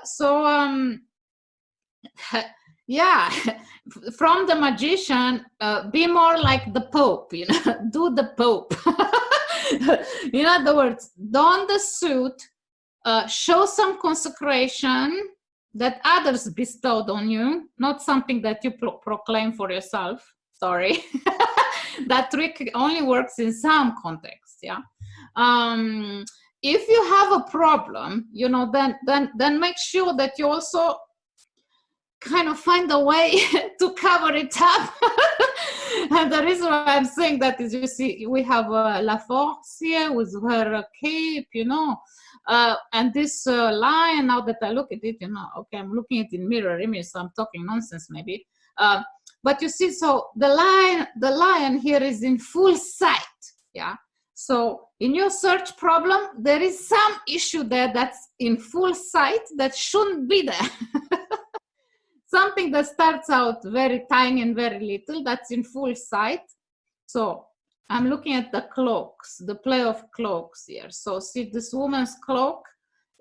Speaker 2: yeah, from the magician, be more like the Pope, do the Pope. In other words, don the suit, show some consecration that others bestowed on you, not something that you proclaim for yourself. Sorry. That trick only works in some contexts, yeah. If you have a problem, then make sure that you also kind of find a way to cover it up. And the reason why I'm saying that is, you see, we have La Force here with her cape, and this lion. Now that I look at it, okay, I'm looking at it in mirror image, so I'm talking nonsense maybe. But you see, so the lion here is in full sight, yeah. So in your search problem, there is some issue there that's in full sight that shouldn't be there. Something that starts out very tiny and very little, that's in full sight. So I'm looking at the cloaks, the play of cloaks here. So see, this woman's cloak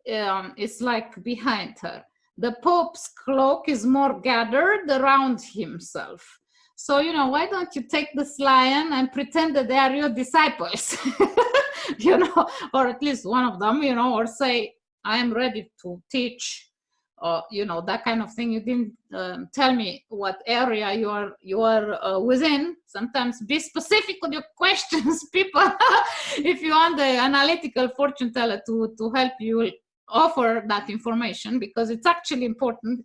Speaker 2: is like behind her. The Pope's cloak is more gathered around himself. So, why don't you take this lion and pretend that they are your disciples, or at least one of them, or say, I am ready to teach, that kind of thing. You didn't tell me what area you are within. Sometimes be specific with your questions, people. If you want the analytical fortune teller to help you offer that information, because it's actually important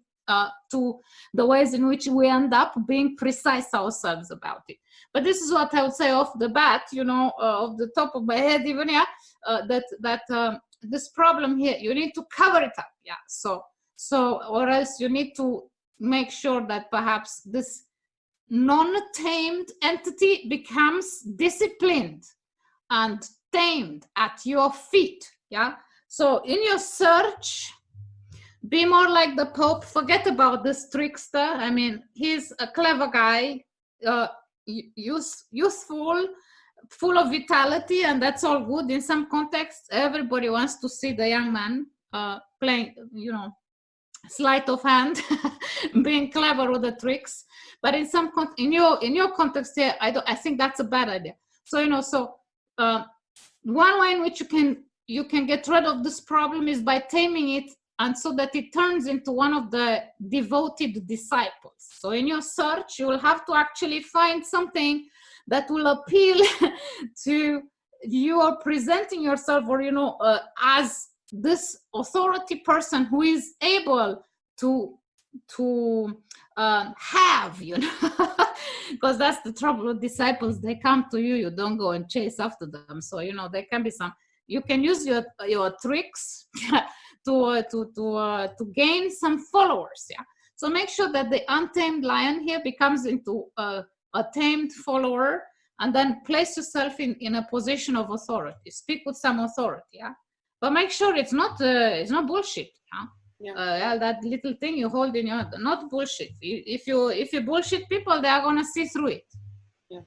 Speaker 2: to the ways in which we end up being precise ourselves about it. But this is what I would say off the bat, off the top of my head even, yeah, that this problem here, you need to cover it up, yeah. So or else you need to make sure that perhaps this non-tamed entity becomes disciplined and tamed at your feet, yeah. So in your search, be more like the Pope. Forget about this trickster. I mean, he's a clever guy, useful, full of vitality, and that's all good. In some contexts, everybody wants to see the young man playing, sleight of hand, being clever with the tricks. But in some in your context here, I think that's a bad idea. So one way in which you can get rid of this problem is by taming it, and so that it turns into one of the devoted disciples. So in your search, you will have to actually find something that will appeal to you, are presenting yourself, or as this authority person who is able to have, because that's the trouble with disciples. They come to you, you don't go and chase after them. So there can be some, you can use your tricks to gain some followers. Yeah. So make sure that the untamed lion here becomes into a tamed follower, and then place yourself in a position of authority. Speak with some authority. Yeah. But make sure it's not bullshit. Yeah. That little thing you hold in your hand, not bullshit. If you bullshit people, they are gonna see through it.
Speaker 1: Yeah,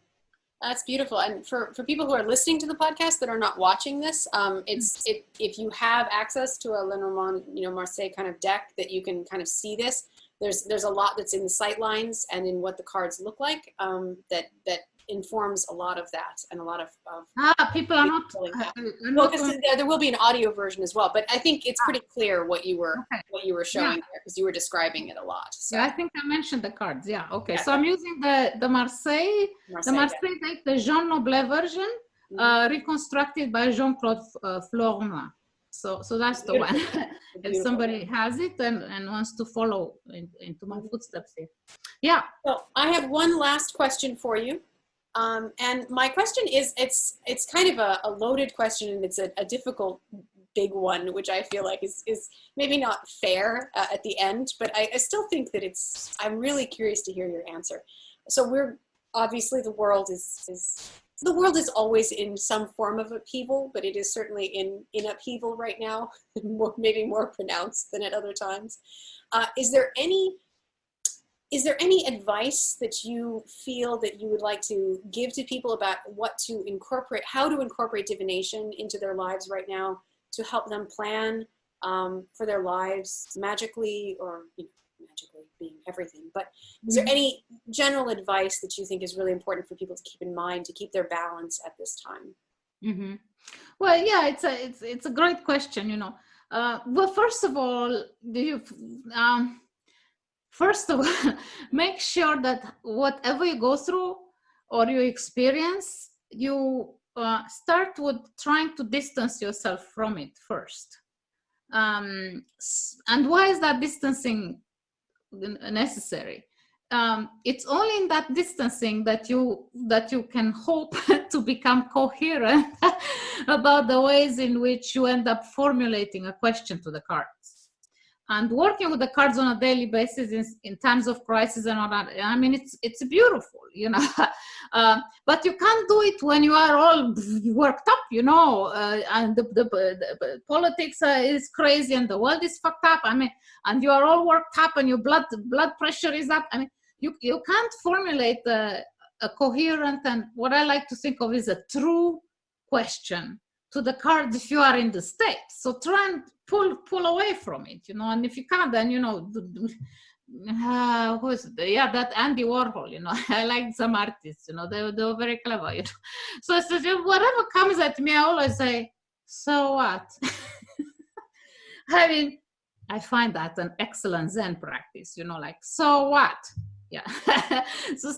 Speaker 1: that's beautiful. And for people who are listening to the podcast that are not watching this, if you have access to a Lenormand, Marseille kind of deck that you can kind of see this. There's a lot that's in the sight lines and in what the cards look like that informs a lot of that, and a lot of
Speaker 2: people are not.
Speaker 1: There will be an audio version as well, but I think it's pretty clear what you were showing there, because you were describing it a lot. So.
Speaker 2: Yeah, I think I mentioned the cards. Yeah, okay. Yeah. So I'm using the Marseille deck, the Jean Noblet version, reconstructed by Jean-Claude Flornois. So that's the one. If somebody has it and wants to follow into my footsteps here. Yeah.
Speaker 1: So I have one last question for you. And my question is, it's kind of a loaded question, and it's a difficult, big one, which I feel like is maybe not fair at the end, but I still think that I'm really curious to hear your answer. So we're obviously, the world is always in some form of upheaval, but it is certainly in upheaval right now, maybe more pronounced than at other times. Is there any advice that you feel that you would like to give to people about how to incorporate divination into their lives right now, to help them plan for their lives magically, or magically being everything, but is there any general advice that you think is really important for people to keep in mind to keep their balance at this time?
Speaker 2: Mm-hmm. Well, yeah, it's a great question. Well, first of all, make sure that whatever you go through or you experience, you start with trying to distance yourself from it first. And why is that distancing necessary? It's only in that distancing that you can hope to become coherent about the ways in which you end up formulating a question to the cards. And working with the cards on a daily basis in times of crisis and all that, I mean, it's beautiful, but you can't do it when you are all worked up, and the politics is crazy and the world is fucked up. I mean, and you are all worked up and your blood pressure is up. I mean, you can't formulate a coherent, and what I like to think of is a true question to the cards if you are in the state. So try and pull away from it, and if you can't, then who is it? Yeah, that Andy Warhol, I like some artists, they were very clever, So whatever comes at me, I always say, so what? I mean, I find that an excellent Zen practice, like, so what? Yeah. So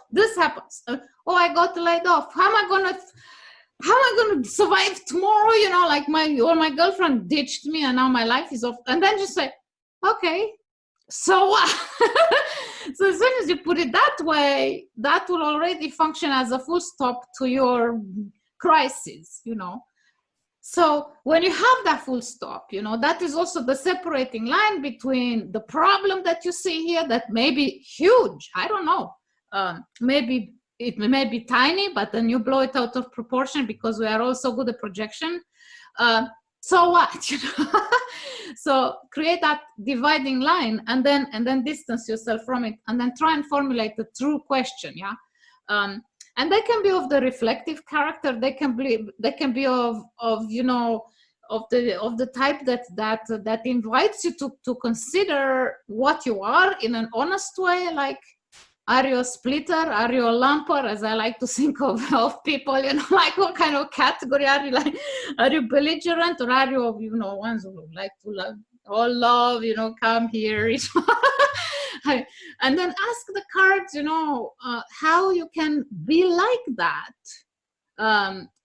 Speaker 2: this happens. I got laid off. How am I going to survive tomorrow? Like my girlfriend ditched me and now my life is off. And then just say, okay, so what? So as soon as you put it that way, that will already function as a full stop to your crisis, So when you have that full stop, that is also the separating line between the problem that you see here that may be huge. I don't know. Maybe it may be tiny, but then you blow it out of proportion because we are all so good at projection. So what? So create that dividing line and then distance yourself from it, and then try and formulate the true question. Yeah. And they can be of the reflective character. They can be of the type that invites you to consider what you are in an honest way, like, are you a splitter? Are you a lumper? As I like to think of people, like, what kind of category are you? Like, are you belligerent, or are you, ones who like to love, all love, come here. And then ask the cards, how you can be like that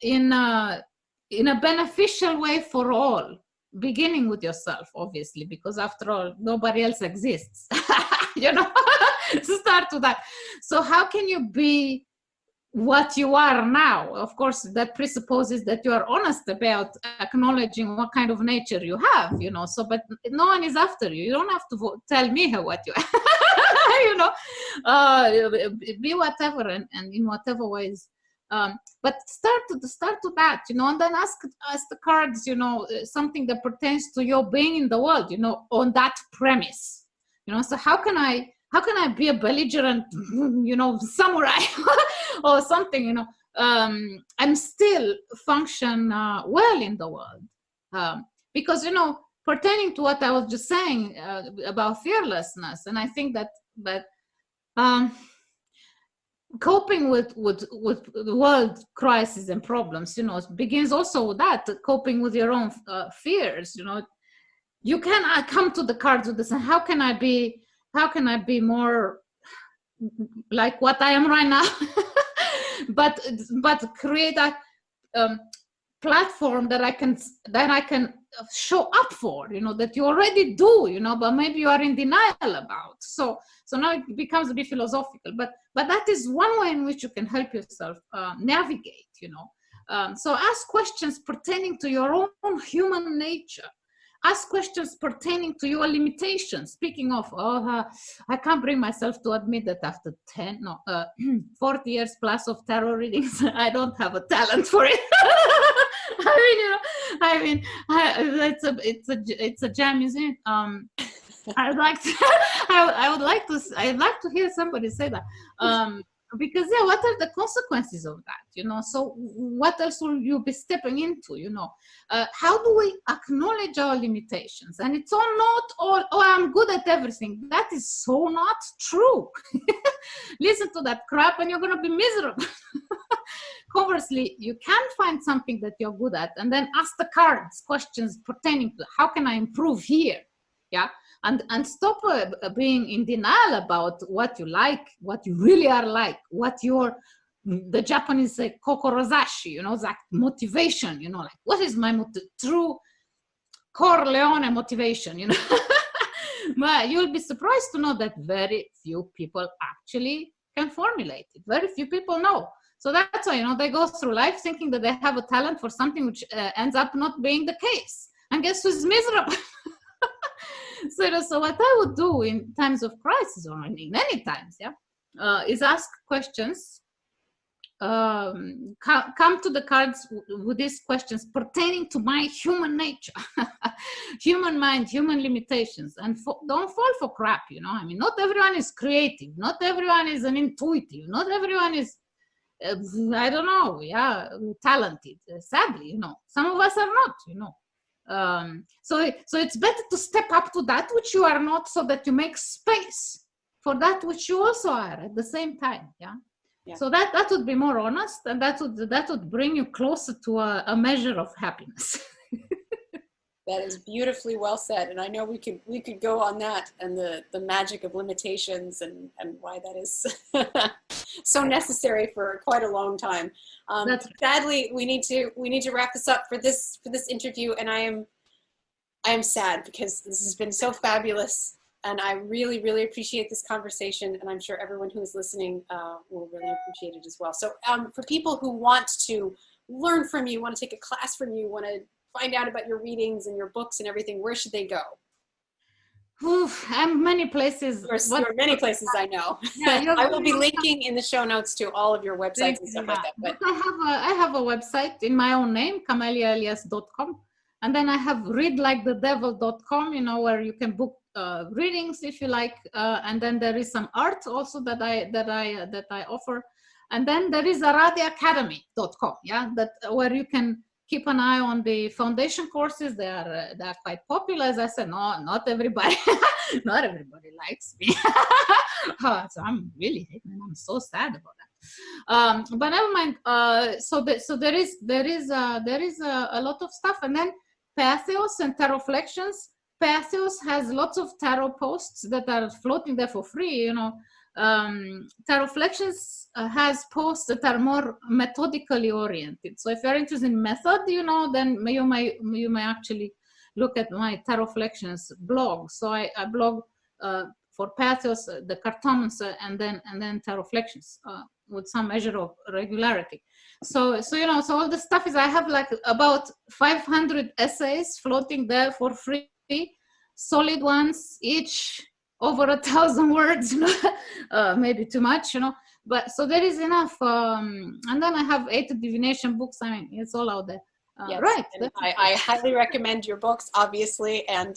Speaker 2: in a beneficial way for all, beginning with yourself, obviously, because after all, nobody else exists. Start with that. So how can you be what you are now? Of course, that presupposes that you are honest about acknowledging what kind of nature you have, so, but no one is after you. You don't have to tell me what you are. Be whatever, and in whatever ways. But start to that, and then ask the cards, something that pertains to your being in the world, on that premise. So how can I be a belligerent, samurai or something, and still function well in the world? Because, pertaining to what I was just saying about fearlessness, and I think that coping with the world crisis and problems, begins also with that, coping with your own fears. You can come to the cards with this, and how can I be more like what I am right now? but create a platform that I can show up for, that you already do, but maybe you are in denial about. So now it becomes a bit philosophical, but that is one way in which you can help yourself navigate, so ask questions pertaining to your own human nature. Ask questions pertaining to your limitations. Speaking of, I can't bring myself to admit that after 40 years plus of tarot readings, I don't have a talent for it. It's a gem, isn't it? I'd like to hear somebody say that. Because what are the consequences of that? So what else will you be stepping into? How do we acknowledge our limitations? And it's not all, I'm good at everything. That is so not true. Listen to that crap and you're going to be miserable. Conversely, you can find something that you're good at and then ask the cards questions pertaining to how can I improve here? Yeah. And stop being in denial about what you like, what you really are like, what the Japanese say kokorozashi, that motivation, like what is my true Corleone motivation, But you'll be surprised to know that very few people actually can formulate it. Very few people know. So that's why, they go through life thinking that they have a talent for something which ends up not being the case. And guess who's miserable? So what I would do in times of crisis, or in any times, is ask questions, come to the cards with these questions pertaining to my human nature, human mind, human limitations, and don't fall for crap, not everyone is creative, not everyone is an intuitive, not everyone is, talented, sadly, some of us are not, so it's better to step up to that which you are not, so that you make space for that which you also are at the same time. Yeah. So that would be more honest, and that would bring you closer to a measure of happiness.
Speaker 1: That is beautifully well said, and I know we could go on that and the magic of limitations and why that is so necessary for quite a long time. Sadly, we need to wrap this up for this interview, and I am sad because this has been so fabulous, and I really, really appreciate this conversation, and I'm sure everyone who is listening will really appreciate it as well. So for people who want to learn from you, want to take a class from you, want to find out about your readings and your books and everything, where should they go?
Speaker 2: Many places.
Speaker 1: There are many places, I know. Yeah, I will be linking in the show notes to all of your websites and stuff like that. But
Speaker 2: I have a website in my own name, CameliaElias.com, and then I have readlikethedevil.com, where you can book readings if you like, and then there is some art also that I offer, and then there is AradiaAcademy.com, where you can keep an eye on the foundation courses. They are quite popular. As I said, no, not everybody, not everybody likes me. So I'm really hating. I'm so sad about that. But never mind. So there is a lot of stuff, and then Pathos and Tarotflections. Pathos has lots of tarot posts that are floating there for free. You know, Tarotflections has posts that are more methodically oriented. So if you're interested in method, you know, then you may actually look at my Tarotflections blog. So I blog for Pathos, the Cartomancer, and then Tarotflections with some measure of regularity. So you know, so all the stuff is, I have like about 500 essays floating there for free, solid ones, each over 1,000 words, you know, maybe too much, you know, but so there is enough. And then I have 8 divination books. I mean, it's all out there.
Speaker 1: Yes,
Speaker 2: right.
Speaker 1: I highly recommend your books, obviously, and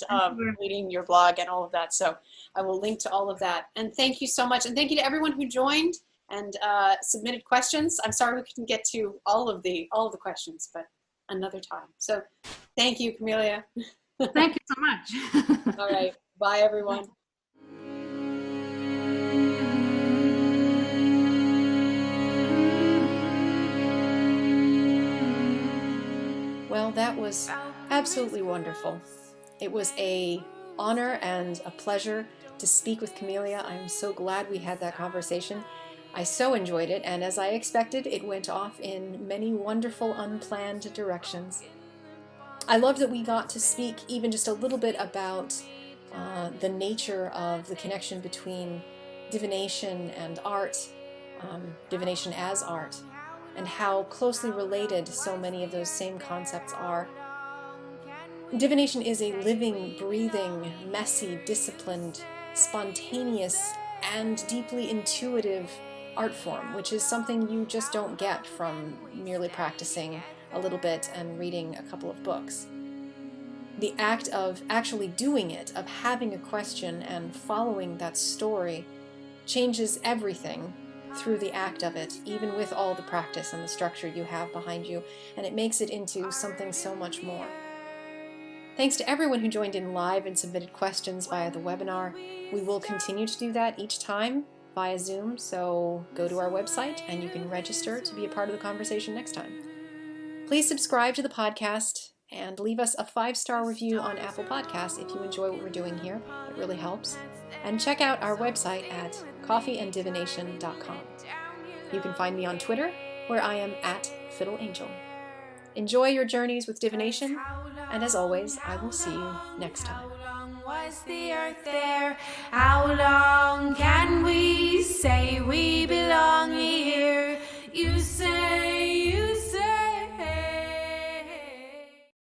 Speaker 1: reading your blog and all of that. So I will link to all of that. And thank you so much. And thank you to everyone who joined and submitted questions. I'm sorry we couldn't get to all of the questions, but another time. So thank you, Camelia.
Speaker 2: Thank you so much.
Speaker 1: All right. Bye, everyone. Well, that was absolutely wonderful. It was an honor and a pleasure to speak with Camelia. I'm so glad we had that conversation. I so enjoyed it, and as I expected, it went off in many wonderful, unplanned directions. I love that we got to speak even just a little bit about the nature of the connection between divination and art, divination as art, and how closely related so many of those same concepts are. Divination is a living, breathing, messy, disciplined, spontaneous, and deeply intuitive art form, which is something you just don't get from merely practicing a little bit and reading a couple of books. The act of actually doing it, of having a question and following that story, changes everything through the act of it, even with all the practice and the structure you have behind you, and it makes it into something so much more. Thanks to everyone who joined in live and submitted questions via the webinar. We will continue to do that each time via Zoom, so go to our website and you can register to be a part of the conversation next time. Please subscribe to the podcast and leave us a 5-star review on Apple Podcasts if you enjoy what we're doing here. It really helps. And check out our website at coffeeanddivination.com. You can find me on Twitter, where I am at FiddleAngel. Enjoy your journeys with divination, and as always, I will see you next time.
Speaker 3: How long was the earth there? How long can we say we